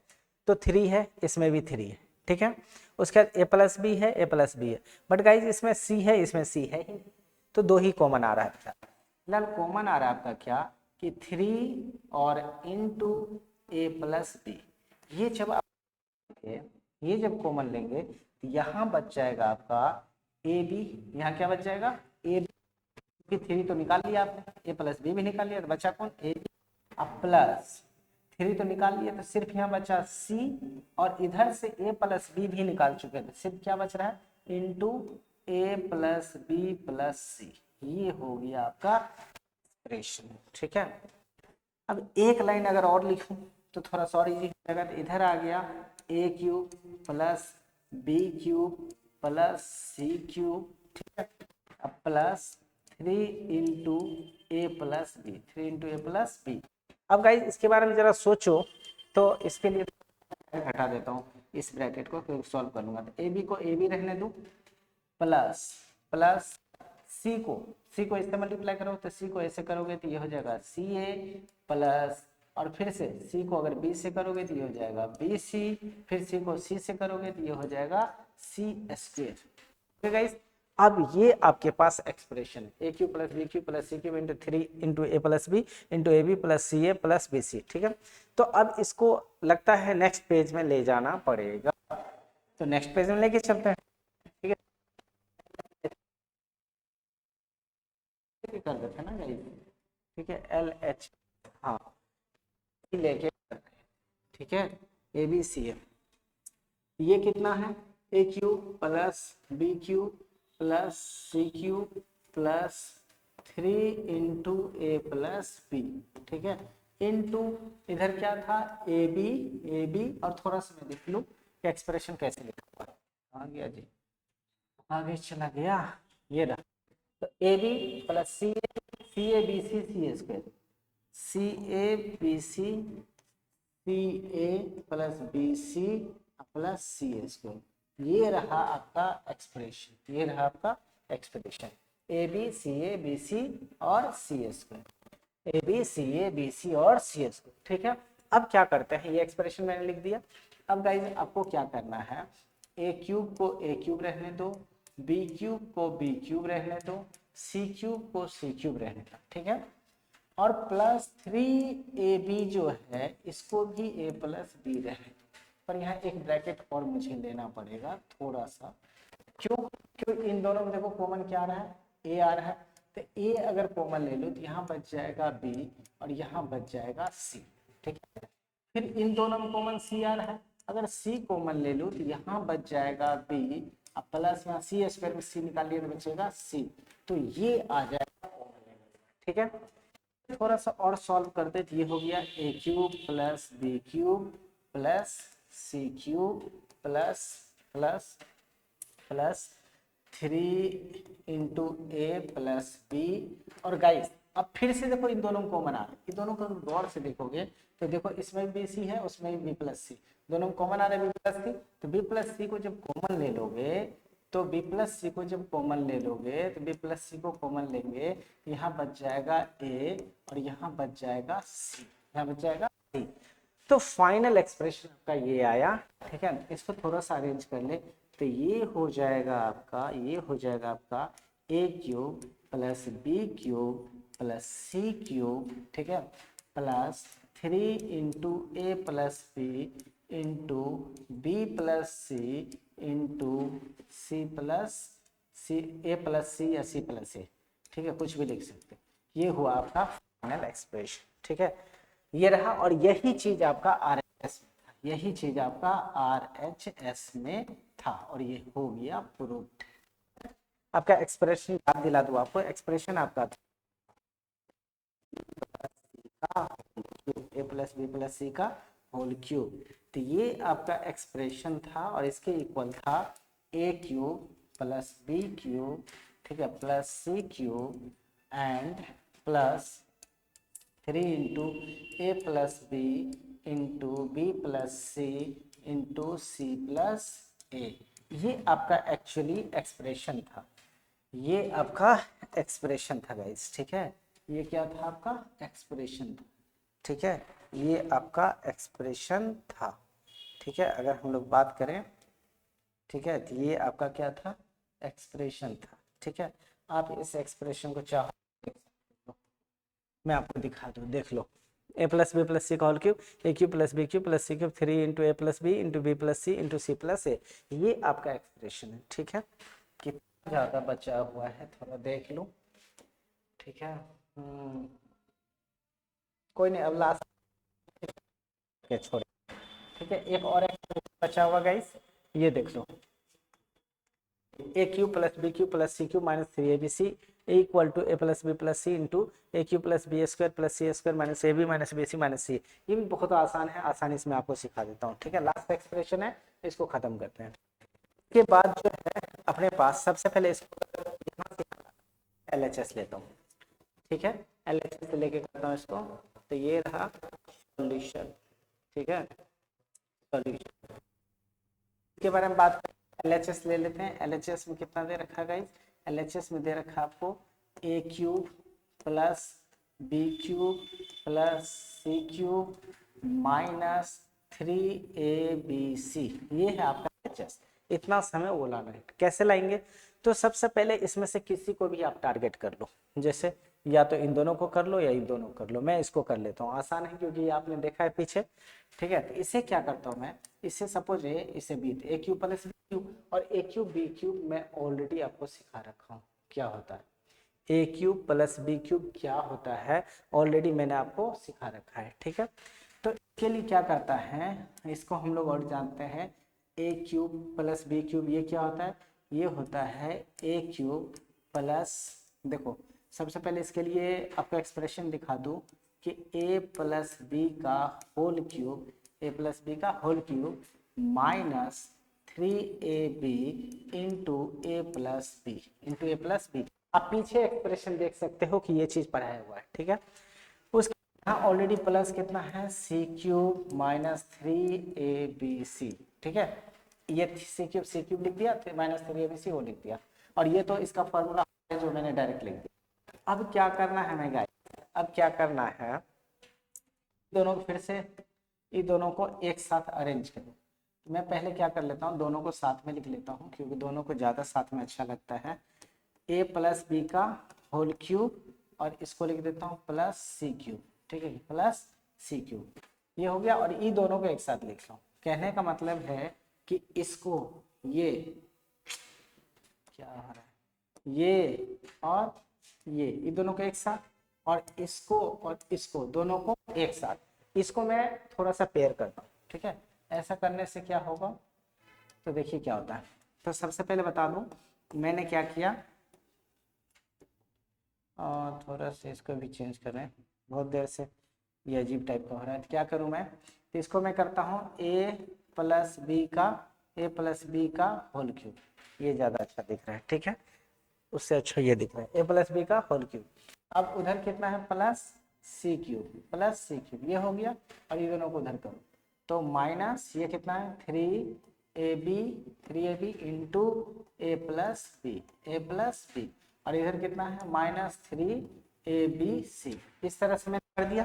तो 3 है, इसमें भी 3 है, ठीक है। उसके बाद a प्लस बी है, बट गाइज इसमें c है, इसमें c है ही, तो 2 ही कॉमन आ रहा है। फिलहाल कॉमन आ रहा है आपका क्या कि 3 और इंटू ए प्लस बी, ये जब आप ये जब कॉमन लेंगे तो यहाँ बच जाएगा आपका ए बी, यहाँ क्या बच जाएगा ए बी, 3 तो निकाल लिया आपने, ए प्लस बी भी निकाल लिया, तो बचा कौन ए बी, अब प्लस 3 तो निकाल लिया, तो सिर्फ यहाँ बचा सी, और इधर से ए प्लस बी भी निकाल चुके थे, सिर्फ क्या बच रहा है इंटू ए प्लस बी प्लस सी, ये हो गया आपका एक्सप्रेशन, ठीक है। अब एक लाइन अगर और लिखूं तो थोड़ा सा और इजी हो जाएगा, तो इधर आ गया a cube plus B cube plus C cube, ठीक है, अब प्लस 3 इंटू ए प्लस बी, अब गाइस इसके बारे में जरा सोचो, तो इसके लिए हटा देता हूँ इस ब्रैकेट को, फिर सॉल्व कर लूंगा, तो ए बी को ए बी रहने दूं प्लस प्लस सी को इससे मल्टीप्लाई करो, तो सी को ऐसे करोगे तो ये हो जाएगा सी ए प्लस, और फिर से सी को अगर बी से करोगे तो ये हो जाएगा बी सी, फिर सी को सी से करोगे तो ये हो जाएगा सी स्क्वायर, ठीक है गाइस। अब ये आपके पास एक्सप्रेशन है, a cube plus B cube plus C cube into 3 into A plus B into a B plus C A plus B c, ठीक है। तो अब इसको लगता है नेक्स्ट पेज में ले जाना पड़ेगा, तो नेक्स्ट पेज में लेके चलते हैं, ठीक है, कर देते हैं ना गाइस, ठीक है, एल एच, हाँ लेके, ठीक है, ए बी सी एम, ये कितना है a cube plus B cube plus C cube plus 3 into A plus B, ठीक है, इंटू इधर क्या था ए बी, और थोड़ा सा मैं देख लूँ कि एक्सप्रेशन कैसे लिखा हुआ आ गया जी, आगे चला गया, ये रहा, तो A B plus C A B C square, C A B C A plus B C plus C square, ये रहा आपका एक्सप्रेशन, ये रहा आपका एक्सप्रेशन ए बी सी और सी स्क्वायर, ए बी सी और सी स्क्वायर, ठीक है। अब क्या करते हैं, ये एक्सप्रेशन मैंने लिख दिया। अब गाइस आपको क्या करना है, ए क्यूब को ए क्यूब रहने दो, बी क्यूब को बी क्यूब रहने दो, सी क्यूब को सी क्यूब रहने दो, ठीक है, और प्लस 3ab जो है इसको भी a प्लस बी रहने, पर यहाँ एक ब्रैकेट और मुझे लेना पड़ेगा थोड़ा सा, क्यों इन दोनों में देखो कॉमन क्या आ रहा है a आ रहा है, तो a अगर कॉमन ले लो तो यहाँ बच जाएगा b और यहाँ बच जाएगा c, ठीक है। फिर इन दोनों में कॉमन c आ रहा है, अगर सी कॉमन ले लूँ तो यहाँ बच जाएगा बी, अब प्लस यहाँ सी स्क्वायर में सी निकाल लिया तो बचेगा सी, तो ये आ जाएगा कॉमन लेने में। ठीक है, थोड़ा सा और सॉल्व करते तो ये हो गया a cube plus B cube plus C cube plus plus plus 3 into A plus b. और गाइस अब फिर से देखो इन दोनों को कॉमन आ रहा है, इन दोनों को गौर से देखोगे तो देखो इसमें भी सी है उसमें भी प्लस सी, दोनों में कॉमन आ रहा है बी प्लस सी, तो बी प्लस सी को जब कॉमन ले लोगे तो बी प्लस सी को जब कॉमन ले लोगे तो बी प्लस सी को कॉमन लेंगे, यहाँ बच जाएगा ए और यहाँ बच जाएगा सी, यहाँ बच जाएगा सी। तो फाइनल एक्सप्रेशन आपका ये आया। ठीक है, इसको थोड़ा सा अरेंज कर ले तो ये हो जाएगा आपका, ये हो जाएगा आपका a cube plus B cube plus C cube, ठीक है, प्लस 3 इंटू ए plus B into b plus सी इंटू सी प्लस सी, ए प्लस सी या सी प्लस ए, ठीक है, कुछ भी लिख सकते। ये हुआ आपका फाइनल एक्सप्रेशन। ठीक है, ये रहा और यही चीज आपका आरएचएस में था, यही चीज आपका आरएचएस में था और ये हो गया प्रूव्ड। आपका एक्सप्रेशन याद दिला दूं आपको, एक्सप्रेशन आपका था A plus B plus c का होल क्यूब, तो ये आपका एक्सप्रेशन था और इसके इक्वल था ए क्यूब प्लस बी क्यूब, ठीक है, plus C cube and plus 3 into A plus B into b plus C into c plus a. ये आपका एक्चुअली एक्सप्रेशन था, ये आपका एक्सप्रेशन था गाइस। ठीक है, ये क्या था आपका एक्सप्रेशन था। ठीक है, ये आपका एक्सप्रेशन था। ठीक है, अगर हम लोग बात करें, ठीक है, तो ये आपका क्या था एक्सप्रेशन था। ठीक है, आप इस एक्सप्रेशन को चाहो मैं आपको दिखा दूं, देख लो, a plus B plus c का whole cube, a cube plus B cube plus C cube 3 into A plus B into b plus C into c plus a, ये आपका एक्सप्रेशन है। ठीक है, कितना ज़्यादा बचा हुआ है थोड़ा देख लो। ठीक है, कोई नहीं, अब लास्ट के छोड़े। ठीक है, एक और एक्सप्रेशन बचा हुआ गाइस, ये देख लो, ए cube plus B cube plus C cube minus 3abc equal to A plus B plus C into A cube plus B square plus C square minus A B minus B C minus C. ये भी बहुत आसान है, आसानी से मैं आपको सिखा देता हूँ। ठीक है, लास्ट एक्सप्रेशन है, इसको खत्म करते हैं। इसके बाद जो है अपने पास सबसे पहले इसको यहाँ से LHS लेता हूँ। ठीक है, LHS से लेके करता हूँ इसको, तो ये रहा सॉल्यूशन। ठीक है, सॉल्यूशन के बारे में बात करें, LHS ले लेते हैं। LHS में कितना दे रखा है गाइस, LHS में दे रखा आपको A cube plus B cube plus C cube minus 3abc, ये है आपका LHS। इतना समय वो लाना है, कैसे लाएंगे, तो सबसे पहले इसमें से किसी को भी आप टारगेट कर लो, जैसे या तो इन दोनों को कर लो या इन दोनों को कर लो, मैं इसको कर लेता हूँ, आसान है क्योंकि आपने देखा है पीछे। ठीक है, तो इसे क्या करता हूँ मैं, इसे सपोज इसे बी, ए क्यूब प्लस बी क्यूब, और ए क्यूब बी क्यूब मैं ऑलरेडी आपको सिखा रखा हूँ क्या होता है, a cube plus B cube क्या होता है ऑलरेडी मैंने आपको सिखा रखा है। ठीक है, तो इसके लिए क्या करता है, इसको हम लोग और जानते हैं, ए क्यूब प्लस बी क्यूब ये क्या होता है, ये होता है ए क्यूब प्लस, देखो सबसे पहले इसके लिए आपको एक्सप्रेशन दिखा दूं कि ए प्लस बी का whole cube, A plus B का whole cube minus 3ab into ए प्लस बी इंटू ए प्लस बी। आप पीछे एक्सप्रेशन देख सकते हो कि ये चीज पढ़ाया हुआ है। ठीक है, उसके यहाँ ऑलरेडी प्लस कितना है सी क्यूब माइनस 3abc। ठीक है, ये सी क्यूब लिख दिया, माइनस 3abc वो लिख दिया, और ये तो इसका फॉर्मूला है जो मैंने डायरेक्ट लिख दिया। अब क्या करना है मैं गाइस, अब क्या करना है, दोनों को फिर से इन दोनों को एक साथ अरेंज करें। मैं पहले क्या कर लेता हूँ, दोनों को साथ में लिख लेता हूँ क्योंकि दोनों को ज़्यादा साथ में अच्छा लगता है। ए प्लस बी का होल क्यूब और इसको लिख देता हूँ प्लस सी क्यूब। ठीक है, प्लस सी क्यूब ये हो गया, और ये दोनों को एक साथ लिख लो। कहने का मतलब है कि इसको ये क्या हो रहा है, ये और ये दोनों को एक साथ, और इसको दोनों को एक साथ, इसको मैं थोड़ा सा पेयर करता हूँ। ठीक है, ऐसा करने से क्या होगा, तो देखिए क्या होता है। तो सबसे पहले बता दूं मैंने क्या किया, थोड़ा सा इसको भी चेंज करें, बहुत देर से ये अजीब टाइप का हो रहा है। तो क्या करूं मैं, तो इसको मैं करता हूं a प्लस बी का होल क्यूब, ये ज़्यादा अच्छा दिख रहा है, ठीक है, उससे अच्छा ये दिख रहा है, a प्लस बी का होल क्यूब। अब उधर कितना है, प्लस सी क्यूब, ये हो गया। और ये दोनों को उधर करो तो माइनस ये कितना है, 3ab इंटू ए प्लस बी, और इधर कितना है, -3abc। इस तरह से मैंने कर दिया,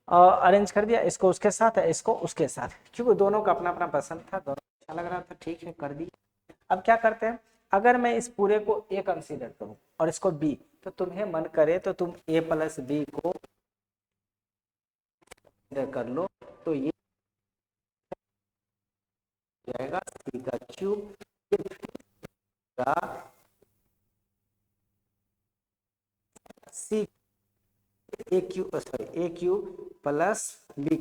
अरेंज कर दिया, इसको उसके साथ है, इसको उसके साथ, क्योंकि दोनों का अपना अपना पसंद था, दोनों अच्छा लग रहा था, ठीक है, कर दिया। अब क्या करते हैं, अगर मैं इस पूरे को a कंसीडर करूं और इसको b, तो तुम्हें मन करे तो तुम a प्लस बी को कर लो, तो ये जाएगा c का क्यूब, सी ए क्यूब प्लस बी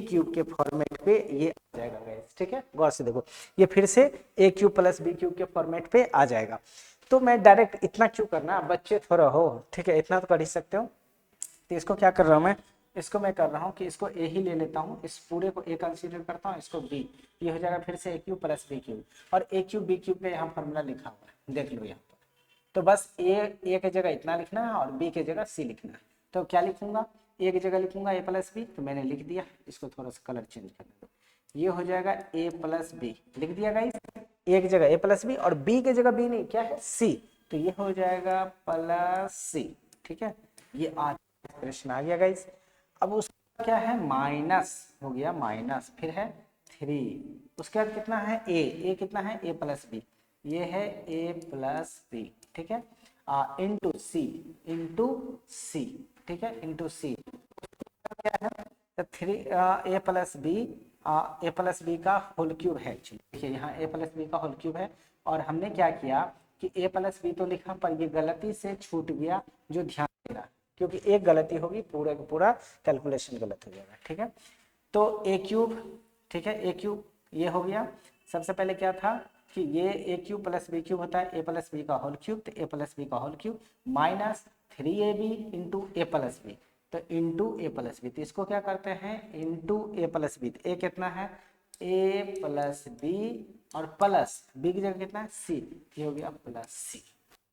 क्यूब के फॉर्मेट पे ये आ जाएगा गाइस, ठीक है, गौर से देखो, ये फिर से ए क्यूब प्लस बी क्यूब के फॉर्मेट पे आ जाएगा। तो मैं डायरेक्ट इतना क्यों करना, बच्चे थोड़ा हो, ठीक है, इतना तो कर ही सकते हो। तो इसको क्या कर रहा हूँ मैं, इसको मैं कर रहा हूँ कि इसको ए ही ले लेता हूँ, इस पूरे को ए कंसीडर करता हूँ, इसको बी, ये हो जाएगा फिर से ए क्यूब प्लस बी क्यूब, और ए क्यूब बी क्यूब का यहाँ फॉर्मूला लिखा हुआ है, देख लो यहाँ पर। तो बस ए की जगह इतना लिखना है और बी की जगह सी लिखना है। तो क्या लिखूंगा, ए की जगह लिखूंगा ए प्लस बी, तो मैंने लिख दिया, इसको थोड़ा सा कलर चेंज कर दो, ये हो जाएगा ए प्लस बी, लिख दिया गाइस, ए की जगह ए प्लस बी और बी की जगह बी नहीं, क्या है, सी, तो ये हो जाएगा प्लस सी, ठीक है, ये एक्सप्रेशन आ गया गाइस। अब उसका क्या है, माइनस हो गया, माइनस फिर है 3, उसके बाद कितना है, ए कितना है, ए प्लस बी, ये है ए प्लस बी, ठीक है, इंटू सी, ठीक है, इंटू सी क्या है, तो 3 ए प्लस बी का होल क्यूब है, एक्चुअली देखिए यहाँ ए प्लस बी का होल क्यूब है। और हमने क्या किया कि ए प्लस बी तो लिखा, पर ये गलती से छूट गया, जो ध्यान देना, क्योंकि एक गलती होगी पूरा का पूरा कैलकुलेशन गलत हो जाएगा, ठीक है। तो ए क्यूब, ठीक है, ए क्यूब ये हो गया। सबसे पहले क्या था कि ये A cube plus B cube होता है, ए प्लस बी का होल क्यूब, तो ए प्लस बी का whole cube minus 3ab into ए प्लस बी, तो इंटू ए प्लस बी, तो इसको क्या करते हैं, इंटू ए प्लस बी, तो ए कितना है, ए प्लस बी, और प्लस बी की जगह कितना है, सी, ये हो गया प्लस सी,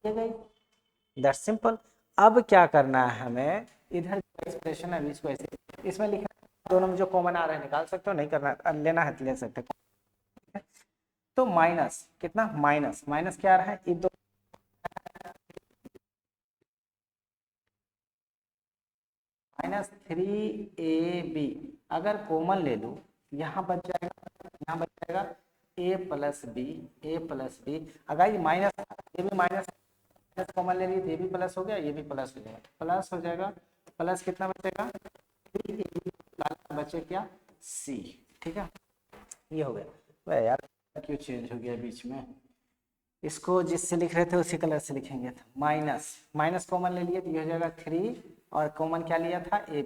दैट्स सिंपल। अब क्या करना है हमें, इधर एक्सप्रेशन है इसको ऐसे इसमें लिखना, दोनों में जो कॉमन आ रहा है निकाल सकते हो, नहीं करना लेना है तो ले सकते हो। तो माइनस कितना, माइनस क्या आ रहा है, दो -3ab, अगर कॉमन ले लूँ यहाँ बच जाएगा ए प्लस बी, अगर ये माइनस, ये भी माइनस कॉमन ले ली, ये भी प्लस हो गया, ये भी प्लस हो जाएगा, प्लस हो जाएगा, प्लस कितना बचेगा, बचे क्या, सी, ठीक है, ये हो गया। वह यार क्यों चेंज हो गया बीच में, इसको जिससे लिख रहे थे उसी कलर से लिखेंगे, माइनस कॉमन ले लिए तो ये हो जाएगा 3, और कॉमन क्या लिया था, ए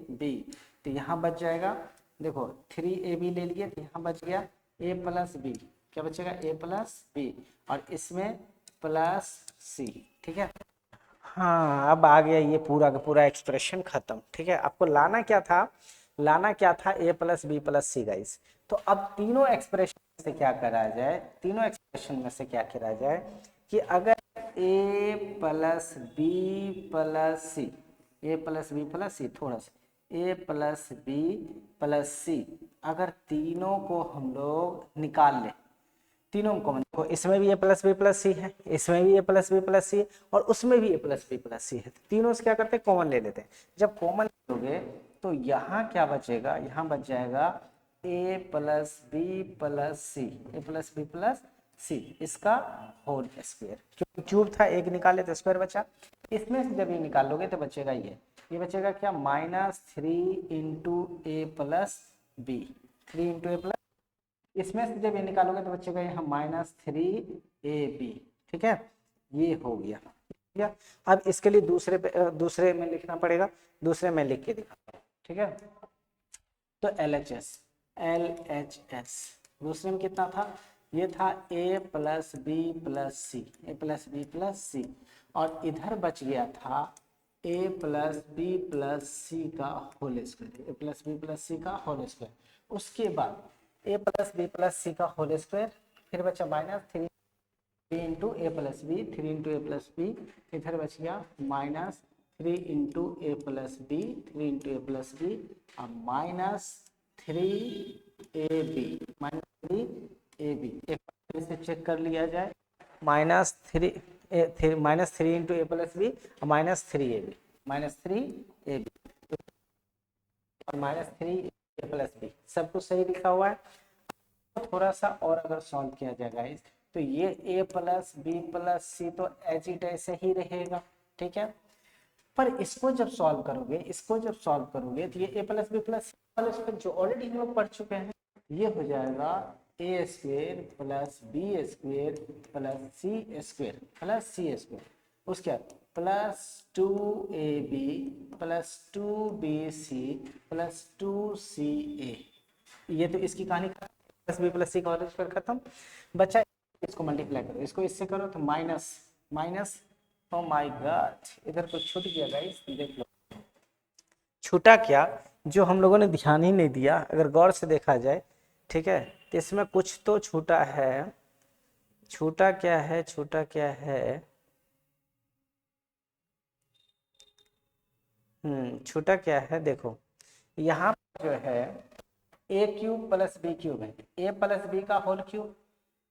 बी, तो यहाँ बच जाएगा, देखो 3ab ले लिए तो यहाँ बच गया ए प्लस बी, क्या बचेगा, ए प्लस बी, और इसमें प्लस सी, ठीक है। हाँ अब आ गया ये पूरा का पूरा एक्सप्रेशन खत्म, ठीक है। आपको लाना क्या था, A plus B plus C guys. तो अब तीनों एक्सप्रेशन से क्या करा जाए, तीनों एक्सप्रेशन में से क्या करा जाए कि अगर ए प्लस बी प्लस सी, ए प्लस बी प्लस सी, थोड़ा सा ए प्लस बी प्लस सी, अगर तीनों को हम लोग निकाल लें, तीनों कॉमन, देखो इसमें भी ए प्लस बी प्लस सी है, इसमें भी ए प्लस बी प्लस सी है, और उसमें भी ए प्लस बी प्लस सी है, तीनों से क्या करते हैं, कॉमन ले लेते हैं। जब कॉमन लोगे तो यहाँ क्या बचेगा, यहाँ बच जाएगा ए प्लस बी प्लस सी, ए प्लस बी प्लस सी, इसका होल स्क्वायर, क्योंकि क्यूब था एक निकाले तो स्क्वायर बचा, इसमें से जब ये निकाल लोगे तो बचेगा ये बचेगा क्या, -3 इंटू ए प्लस बी, 3 इंटू ए प्लस, इसमें से जब ये निकालोगे तो बचेगा यहाँ -3ab, ठीक है, ये हो गया, ठीक है। अब इसके लिए दूसरे में लिखना पड़ेगा, दूसरे में लिख के दिखाता हूँ, ठीक है। तो LHS। दूसरे में कितना था, ये था a plus B plus C, और इधर बच गया था a plus B plus c का होल स्क्वायर, उसके बाद a plus B plus c का होल स्क्वायर, फिर बचा माइनस 3 इंटू ए प्लस बी, 3 इंटू ए प्लस बी, इधर बच गया माइनस 3 इंटू ए प्लस बी, 3 इंटू ए प्लस बी, और माइनस 3ab, एक बार इसे चेक कर लिया जाए, -3 इंटू ए प्लस बी और -3ab और -3 ए प्लस बी, सब कुछ सही लिखा हुआ है। थोड़ा सा और अगर सॉल्व किया जाए गाइस, तो ये a प्लस बी प्लस सी तो एज इट ऐसे ही रहेगा, ठीक है। पर इसको जब सॉल्व करोगे तो ये a प्लस बी प्लस सी वाला स्क्वायर जो ऑलरेडी हम लोग पढ़ चुके हैं, ये हो जाएगा a square plus B square plus C square, उसके बाद plus 2ab plus 2bc plus 2ca। ये तो इसकी कहानी प्लस बी प्लस सी का होल स्क्वायर खत्म, बचा इसको मल्टीप्लाई करो, इसको इससे करो तो माइनस ओ माय गॉड, इधर कुछ छूट गया गाइस, देख लो छूटा क्या, जो हम लोगों ने ध्यान ही नहीं दिया, अगर गौर से देखा जाए, ठीक है, तो इसमें कुछ तो छूटा है। छूटा क्या है, छूटा क्या है, देखो यहाँ जो है a cube plus B cube है, a प्लस बी का होल क्यूब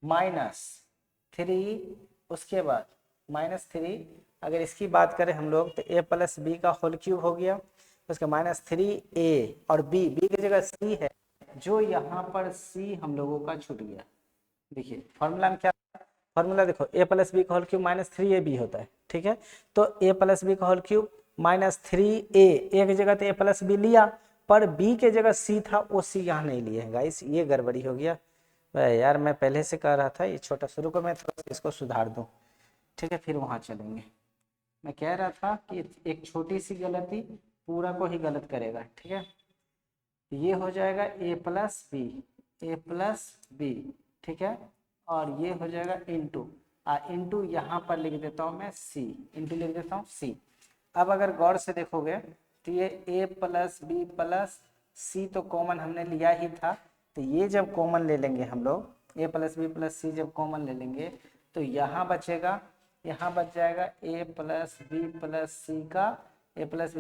-3, उसके बाद -3, अगर इसकी बात करें हम लोग तो a प्लस बी का होल क्यूब हो गया, उसका -3a, और b की जगह c है, जो यहाँ पर c हम लोगों का छूट गया। देखिए फॉर्मूला में क्या, फॉर्मूला देखो, a प्लस बी का होल क्यूब -3ab होता है, ठीक है, तो a प्लस बी का होल क्यूब -3a, ए की जगह तो a प्लस बी लिया, पर b के जगह c था, वो c यहाँ नहीं लिए हैं गाइस, ये गड़बड़ी हो गया यार। मैं पहले से कह रहा था ये छोटा, शुरू को मैं थोड़ा इसको सुधार दूं, ठीक है, फिर वहां चलेंगे। मैं कह रहा था कि एक छोटी सी गलती पूरा को ही गलत करेगा, ठीक है। ये हो जाएगा a प्लस बी, ठीक है, और ये हो जाएगा इंटू यहाँ पर लिख देता हूँ मैं c। अब अगर गौर से देखोगे तो ये a प्लस बी प्लस सी तो कॉमन हमने लिया ही था, तो ये जब कॉमन ले लेंगे हम लोग, a प्लस बी प्लस सी जब कॉमन ले लेंगे तो यहाँ बच जाएगा a plus B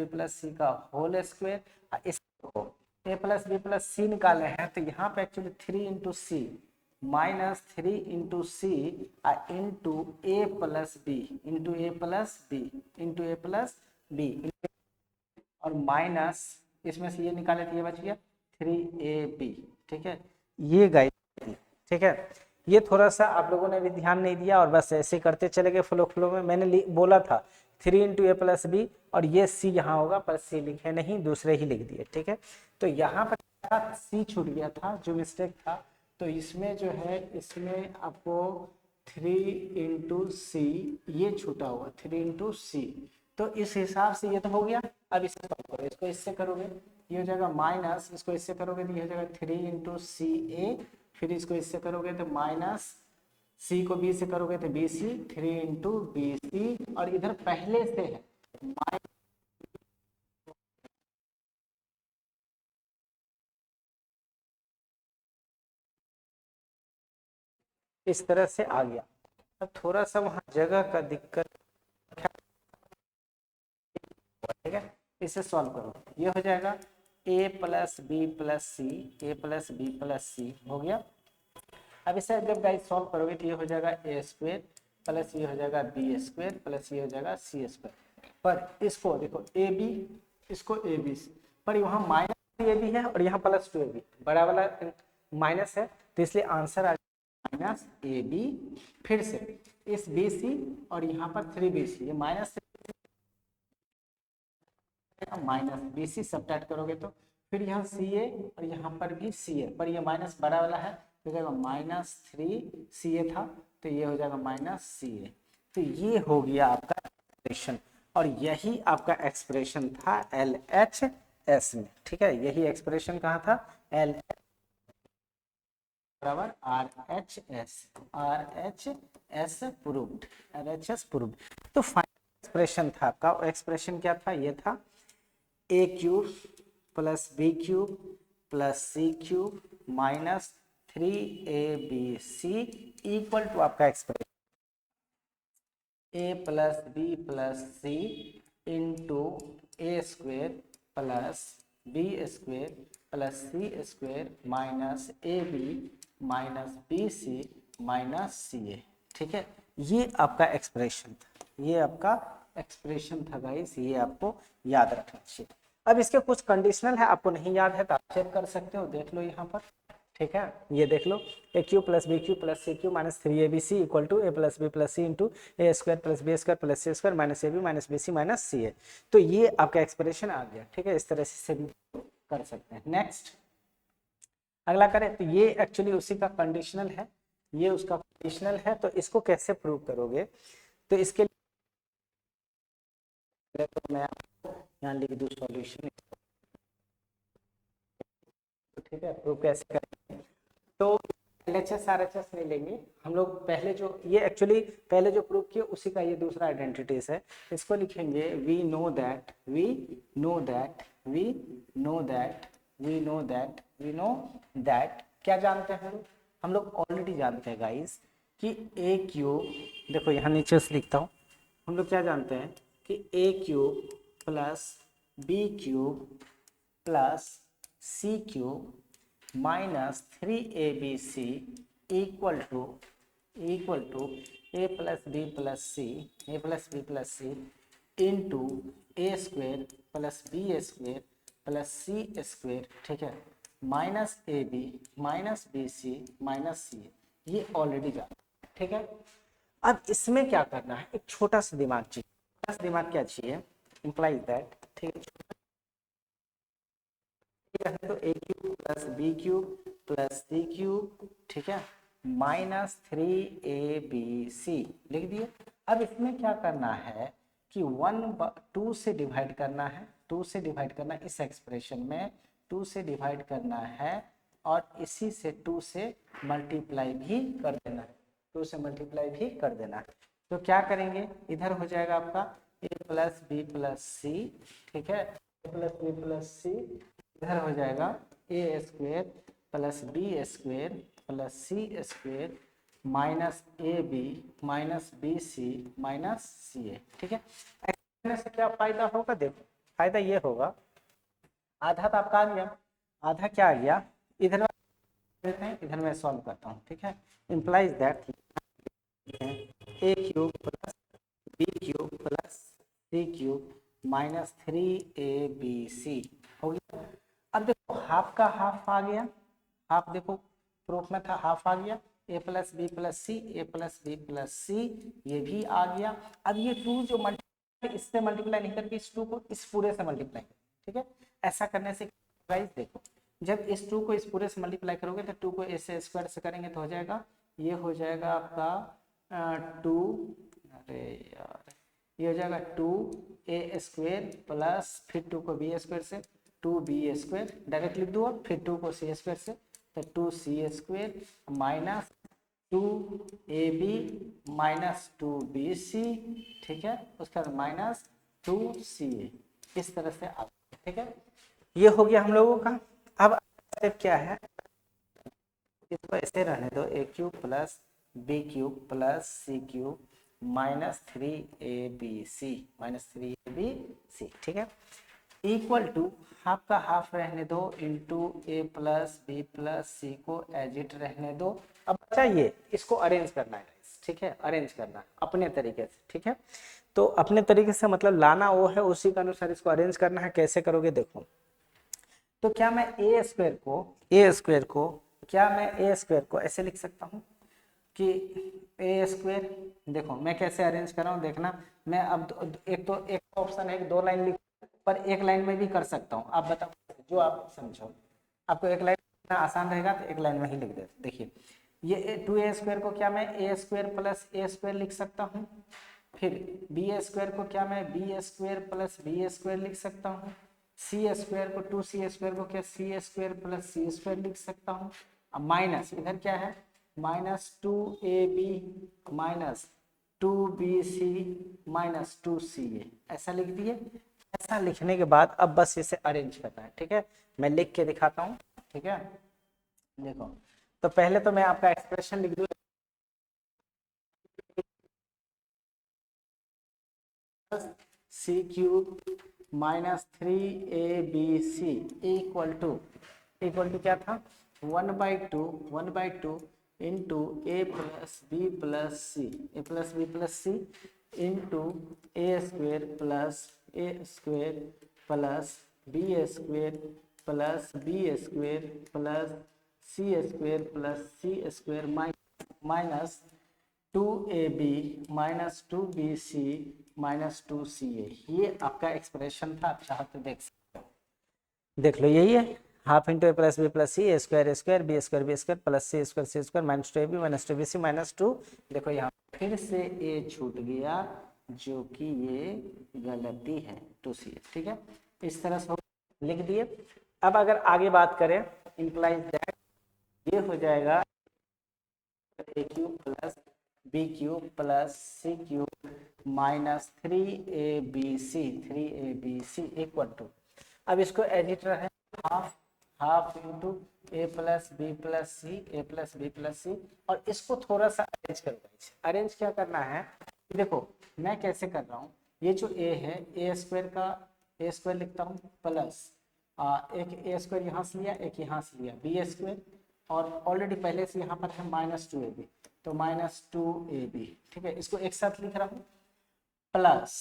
plus c का होल स्क्वायर। इसको a प्लस बी प्लस सी निकाले हैं तो यहाँ पे एक्चुअली 3 इंटू सी -3 इंटू सी इंटू ए प्लस बी और माइनस इसमें से ये निकाले तो ये बच गया 3ab, ठीक है, ये गाइस, ठीक है। ये थोड़ा सा आप लोगों ने भी ध्यान नहीं दिया और बस ऐसे करते चले गए फ्लो में। मैंने बोला था 3 इंटू ए प्लस बी, और ये सी यहाँ होगा, पर सी लिखे नहीं, दूसरे ही लिख दिए, ठीक है। तो यहाँ पर सी छूट गया था, जो मिस्टेक था, तो इसमें जो है, इसमें आपको 3 इंटू सी ये छूटा हुआ, 3 इंटू सी, तो इस हिसाब से ये तो हो गया। अब इसे सॉल्व करो, इसको इससे करोगे ये हो जाएगा माइनस, इसको इससे करोगे तो ये हो जाएगा 3 इंटू सी ए, फिर इसको इससे करोगे तो माइनस सी को बी से करोगे तो B C, 3 into B C, और इधर पहले से है इस तरह से आ गया। अब थोड़ा सा वहां जगह का दिक्कत, ठीक है, इसे सॉल्व करो, ये हो जाएगा a प्लस बी प्लस सी हो गया। अब इसे जब गाइस सॉल्व करोगे तो ये हो जाएगा a स्क्वायर प्लस ये हो जाएगा बी स्क्वायर प्लस ये हो जाएगा सी स्क्वायर। पर इसको देखो ए बी, इसको ए बी, पर वहाँ माइनस ए बी है और यहाँ प्लस 2ab, बड़ा वाला माइनस है, तो इसलिए आंसर आ माइनस ए बी। फिर से इस बी सी और यहाँ पर 3bc, ये माइनस बी सी सब्ट्रैक्ट करोगे तो फिर यहाँ सी ए और यहाँ पर भी सी ए, पर ये माइनस बड़ा वाला है तो जाएगा -3ca था, तो ये हो जाएगा -ca। तो ये हो गया आपका एक्सप्रेशन, और यही आपका एक्सप्रेशन था LHS। एस में, ठीक है। यही एक्सप्रेशन कहाँ था, एल बराबर RHS प्रूव्ड, RHS प्रूव्ड। तो फाइनल एक्सप्रेशन था आपका, एक्सप्रेशन क्या था, ये था ए cube plus B cube plus C cube minus 3ABC equal to आपका expression A plus B plus C into A square plus B square plus C square minus A B minus B C minus C A, ठीक है। ये आपका expression था, ये आपका expression था guys, ये आपको याद रखना चाहिए। अब इसके कुछ कंडीशनल है, आपको नहीं याद है तो आप चेक कर सकते हो, देख लो यहाँ पर, ठीक है। ये देख लो, A cube plus B cube plus C cube minus 3ABC equal to A plus B plus C into A square plus B square plus C square minus A B minus B C minus C A. तो ये आपका expression आ गया, ठीक है। इस तरह से भी कर सकते हैं। नेक्स्ट अगला करें, तो ये एक्चुअली उसी का कंडीशनल है, ये उसका कंडीशनल है। तो इसको कैसे प्रूव करोगे, तो इसके लिए तो मैं यहाँ लिख दूँ सॉल्यूशन, ठीक है। प्रूव कैसे करेंगे, तो LHS RHS नहीं लेंगे हम लोग, पहले जो ये एक्चुअली पहले जो प्रूव किए उसी का ये दूसरा आइडेंटिटीज है। इसको लिखेंगे we know that we know that we know that we know that we know that, क्या जानते हैं हम लोग ऑलरेडी जानते हैं गाइस कि ए क्यूब, देखो यहाँ नीचे से लिखता हूँ, हम लोग क्या जानते हैं कि ए cube plus B cube plus C cube minus 3ABC equal to A plus B plus C into A square plus B square plus C square, ठीक है, माइनस ए B minus B C minus C, ये already जाना, ठीक है। अब इसमें क्या करना है, एक छोटा सा दिमाग चाहिए, छोटा सा दिमाग क्या चाहिए, इंप्लाइज दैट, ठीक है। तो A cube plus B cube plus C cube, ठीक है, माइनस 3ABC लिख दिए। अब इसमें क्या करना है कि 2 से डिवाइड करना है, 2 से डिवाइड करना, इस एक्सप्रेशन में 2 से डिवाइड करना है और इसी से 2 से मल्टीप्लाई भी कर देना है, 2 से मल्टीप्लाई भी कर देना है। तो क्या करेंगे, इधर हो जाएगा आपका A plus B plus C, ठीक है, ए प्लस बी प्लस सी, इधर हो जाएगा ए square plus B square plus C square minus A B minus B C minus C A, ठीक है। करने से क्या फायदा होगा, देखो फायदा ये होगा, आधा तो आपका आ गया, आधा क्या आ गया, इधर देते हैं, इधर मैं सॉल्व करता हूँ, ठीक है। Implies that A cube plus B cube plus C cube minus 3ABC हो गया। अब देखो हाफ का हाफ आ गया, हाफ देखो प्रूफ में था, हाफ आ गया, ए प्लस बी प्लस सी, ए प्लस बी प्लस सी, ये भी आ गया। अब ये 2 जो मल्टीप्लाई, इससे मल्टीप्लाई नहीं करके इस 2 को इस पूरे से मल्टीप्लाई, ठीक है। ऐसा करने से गाइस देखो, जब इस 2 को इस पूरे से मल्टीप्लाई करोगे तो 2 को ए से स्क्वायर से करेंगे तो हो जाएगा, ये हो जाएगा आपका 2, अरे यार ये हो जाएगा 2A स्क्वायर प्लस फिर 2 को बी स्क्वायर से 2B स्क्वायर डायरेक्ट लिख दो, फिर 2 को सी स्क्वायर से तो 2C square minus 2AB minus 2BC, ठीक है, उसके बाद माइनस 2CA, इस तरह से आप, ठीक है। ये हो गया हम लोगों का। अब स्टेप क्या है, इसको ऐसे रहने दो, ए cube plus B cube plus सी cube minus 3ABC minus 3ABC, ठीक है, इक्वल टू हाफ का हाफ रहने दो इंटू ए प्लस बी प्लस सी को एज इट रहने दो। अब चाहिए इसको अरेंज करना है, ठीक है, अरेंज करना है अपने तरीके से, ठीक है। तो अपने तरीके से मतलब लाना वो है, उसी के अनुसार इसको अरेंज करना है। कैसे करोगे देखो, तो क्या मैं ए स्क्वायर को क्या मैं ए स्क्वायर को ऐसे लिख सकता हूँ कि ए स्क्वायर, देखो मैं कैसे अरेंज कर रहा हूँ देखना, मैं अब एक ऑप्शन है, 2 लाइन लिख, पर एक लाइन में भी कर सकता हूँ, आप बताओ जो आप समझो, आपको एक लाइन लिखना आसान रहेगा तो एक लाइन में ही लिख दे। देखिए ये 2A स्क्वायर को क्या मैं A square plus A square लिख सकता हूँ, फिर बी स्क्वायर को क्या मैं B square plus B square लिख सकता हूँ, सी स्क्वायर को 2c² को क्या C square plus C square लिख सकता हूँ। अब माइनस इधर क्या है -2ab minus 2bc minus 2ca, ऐसा लिख दिए। ऐसा लिखने के बाद अब बस इसे अरेंज करना है, ठीक है। मैं लिख के दिखाता हूँ, ठीक है। देखो तो पहले तो मैं आपका एक्सप्रेशन लिख दूँ, c³ minus 3abc equal to क्या था 1/2 into a plus B plus C into A square plus B square plus C square minus 2ab minus 2bc minus 2ca। ये आपका एक्सप्रेशन था, आप चाहो तो देख लो यही है। Half into A plus C A square B square plus C square minus 2ab minus 2bc minus 2। देखो यहाँ फिर से ए छूट गया जो कि ये गलती है 2ca, ठीक है। इस तरह से लिख दिए। अब अगर आगे बात करें इंप्लाइज दैट ये हो जाएगा a³ plus b³ plus c³ minus 3abc equal to, अब इसको एडिटर है हाफ इंटू ए प्लस बी प्लस सी और इसको थोड़ा सा अरेंज कर दीजिए। अरेंज क्या करना है देखो मैं कैसे कर रहा हूँ, ये जो ए है ए स्क्वायर लिखता हूँ प्लस एक ए स्क्वायर यहाँ से लिया एक यहाँ से लिया बी स्क्वायर और ऑलरेडी पहले से यहाँ पर है -2ab तो -2ab, ठीक है। इसको एक साथ लिख रहा हूँ प्लस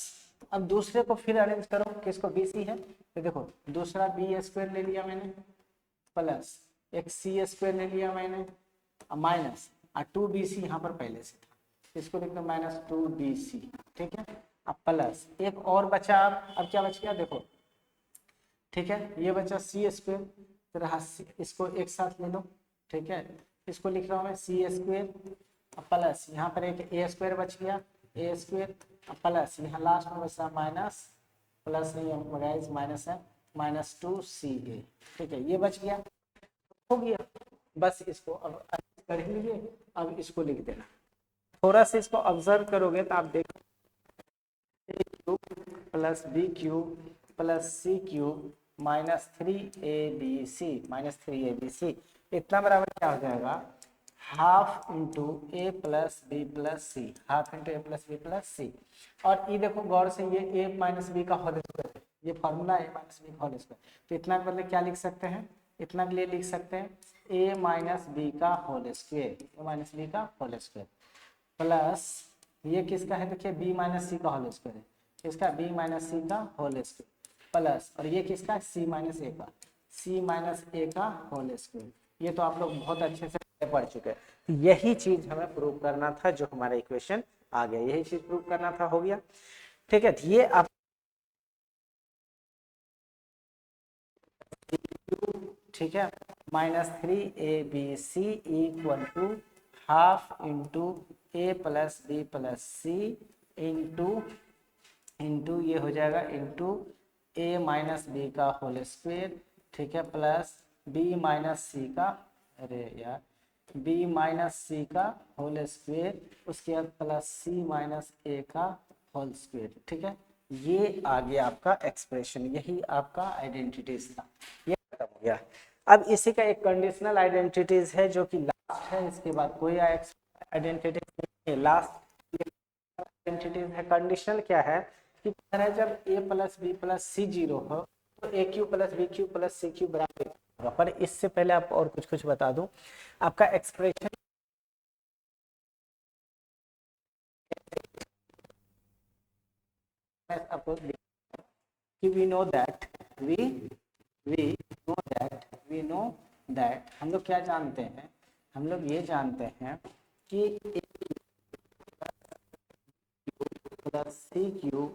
अब दूसरे को फिर अरेंज करो किसको bc है तो देखो दूसरा बी स्क्वायर ले लिया मैंने प्लस एक सी स्क्वायर ले लिया मैंने माइनस 2bc यहाँ पर पहले से था इसको लिख दो -2bc, ठीक है। अब प्लस एक और बचा, अब क्या बच गया देखो, ठीक है। ये बचा सी स्क्वायर फिर इसको एक साथ ले लो, ठीक है। इसको लिख रहा हूँ मैं सी स्क्वायर प्लस यहाँ पर एक ए स्क्वायर बच गया ए स्क्वायर प्लस यहाँ लास्ट में बचा माइनस प्लस नहीं माइनस है -2ca, ठीक है। ये बच गया हो गया, बस इसको अब कर ही लीजिए। अब इसको लिख देना, थोड़ा सा इसको ऑब्जर्व करोगे तो आप देखो a³ plus b³ plus c³ minus 3abc इतना बराबर क्या हो जाएगा हाफ इंटू ए प्लस बी प्लस सी और ये देखो गौर से ये a माइनस बी का होल स्क्वायर है, ये फॉर्मूला a माइनस बी का होल स्क्वायर, तो इतना के बदले क्या लिख सकते हैं, इतना के लिए लिख सकते हैं a माइनस बी का होल स्क्वायर प्लस ये किसका है देखिए b माइनस सी का होल स्क्वायर है, इसका b माइनस सी का होल स्क्वायर प्लस और ये किसका c माइनस ए का होल स्क्वायर। ये तो आप लोग बहुत अच्छे से पढ़ चुके हैं। तो यही चीज हमें प्रूव करना था, जो हमारा इक्वेशन आ गया यही चीज प्रूव करना था, हो गया, ठीक है। ये आप ठीक है -3abc equal to half into A plus B plus C into ये हो जाएगा इंटू ए माइनस बी का होल स्क्वायर, ठीक है, प्लस बी माइनस सी का बी माइनस सी का होल स्क्वायर उसके बाद प्लस सी माइनस ए का होल स्क्वायर, ठीक है। ये आ गया आपका एक्सप्रेशन, यही आपका आइडेंटिटीज था, ये खत्म हो गया। अब इसी का एक कंडीशनल आइडेंटिटीज है जो कि लास्ट है, इसके बाद कोई आइडेंटिटीज नहीं है, लास्ट आइडेंटिटीज है। कंडीशनल क्या है कि जब a plus B plus C 0 हो तो a³ plus b³ plus c³ बराबर होगा। पर इससे पहले आप और कुछ बता दूं, आपका एक्सप्रेशन आपको कि वी नो दैट हम लोग क्या जानते हैं, हम लोग ये जानते हैं कि plus c³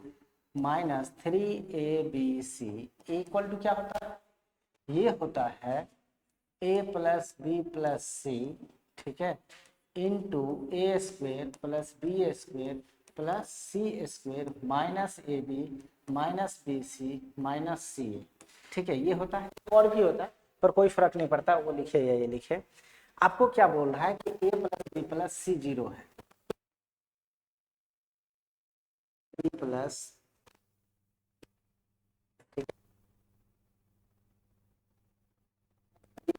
minus 3abc equal to क्या होता है, ये होता है a plus B plus C, ठीक है, into A square plus B square plus C square minus A B minus B C minus C A. ठीक है, ये होता है, और भी होता है पर कोई फर्क नहीं पड़ता, वो लिखे या ये लिखे। आपको क्या बोल रहा है कि a plus B plus C 0 है, बी प्लस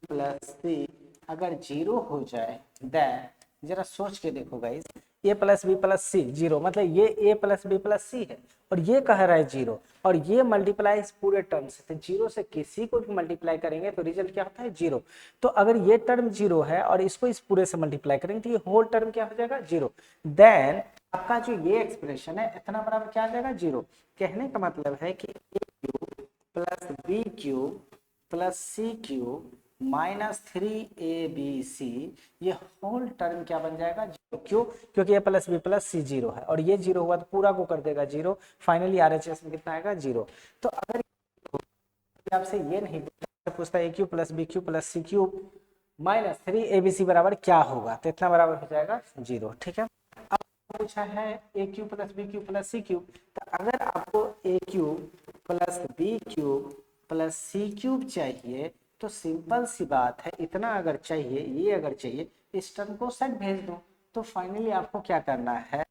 प्लस सी अगर 0 हो जाए, देन जरा सोच के देखो guys, a plus B plus C 0 मतलब ये a plus B plus C है और ये कह रहा है 0, और ये मल्टीप्लाई इस पूरे टर्म से, तो 0 से किसी को भी मल्टीप्लाई करेंगे तो रिजल्ट क्या होता है 0। तो अगर ये टर्म 0 है और इसको इस पूरे से मल्टीप्लाई करेंगे तो ये होल टर्म क्या हो जाएगा 0। देन आपका जो ये एक्सप्रेशन है इतना बराबर क्या आ जाएगा 0। कहने का मतलब है कि a cube plus B cube plus C cube minus 3abc, ये होल टर्म क्या बन जाएगा 0। क्यों? क्योंकि a plus B plus C 0 है और ये 0 हुआ तो पूरा को कर देगा 0, फाइनली RHS में कितना आएगा 0। तो अगर आपसे ये नहीं पूछता a cube plus B cube plus C cube minus 3abc बराबर क्या होगा, तो इतना बराबर हो जाएगा 0। ठीक है, अब पूछा है a cube plus B cube plus C cube, तो अगर आपको a cube plus B cube plus C cube चाहिए तो सिंपल सी बात है, इतना अगर चाहिए, ये अगर चाहिए, इस टर्म को सेट भेज दो। तो फाइनली आपको क्या करना है,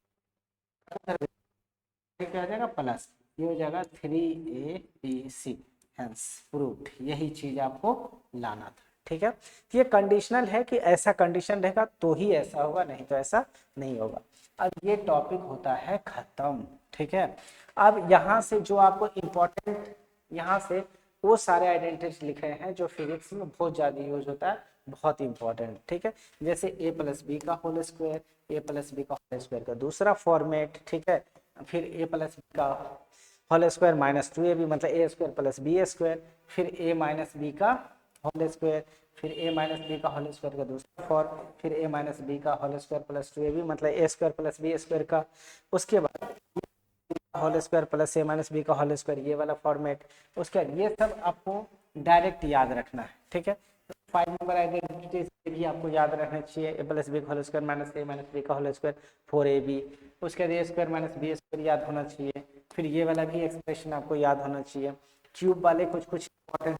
क्या हो जाएगा प्लस, ये हो जाएगा 3abc, हेंस प्रूव्ड। यही चीज आपको लाना था। ठीक है, ये कंडीशनल है कि ऐसा कंडीशन रहेगा तो ही ऐसा होगा, नहीं तो ऐसा नहीं होगा। अब ये टॉपिक होता है खत्म। ठीक है, अब यहाँ से जो आपको इम्पोर्टेंट, यहाँ से वो सारे आइडेंटिटी लिखे हैं जो फिजिक्स में बहुत ज़्यादा यूज होता है, बहुत इंपॉर्टेंट। ठीक है, जैसे a प्लस बी का whole square, a plus B का होल स्क्वायर का दूसरा फॉर्मेट। ठीक है, फिर a प्लस बी का होल स्क्वायर माइनस 2ab मतलब a square plus B square, फिर a माइनस बी का होल स्क्वायर, फिर a माइनस बी का होल स्क्वायर का दूसरा फॉर्म, फिर a माइनस बी का होल स्क्वायर प्लस 2ab मतलब a square plus B square का, उसके बाद whole square plus a minus B का होल स्क्वायर, ये वाला फॉर्मेट। उसके बाद ये सब आपको डायरेक्ट याद रखना है। ठीक है, 5 नंबर आइडेंटिटीज भी आपको याद रखना चाहिए, a प्लस बी का whole square minus a minus B का होल स्क्वायर 4ab। उसके बाद a square minus B square याद होना चाहिए, फिर ये वाला भी एक्सप्रेशन आपको याद होना चाहिए। क्यूब वाले कुछ कुछ इंपॉर्टेंट,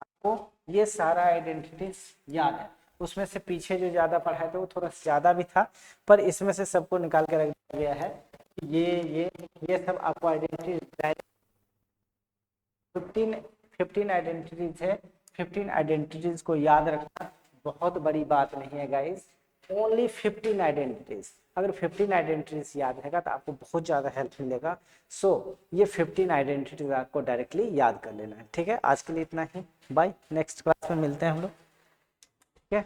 आपको ये सारा आइडेंटिटीज याद है। उसमें से पीछे जो ज्यादा पढ़ा है तो वो थोड़ा ज्यादा भी था, पर इसमें से सबको निकाल के रख दिया गया है। ये सब आपको आइडेंटिटी 15 आइडेंटिटीज है। 15 आइडेंटिटीज को याद रखना बहुत बड़ी बात नहीं है गाइस, ओनली 15 आइडेंटिटीज। अगर 15 आइडेंटिटीज याद रहेगा तो आपको बहुत ज़्यादा हेल्प मिलेगा। सो ये 15 आइडेंटिटीज आपको डायरेक्टली याद कर लेना है। ठीक है, आज के लिए इतना ही, बाय, नेक्स्ट क्लास में मिलते हैं हम लोग। ठीक है।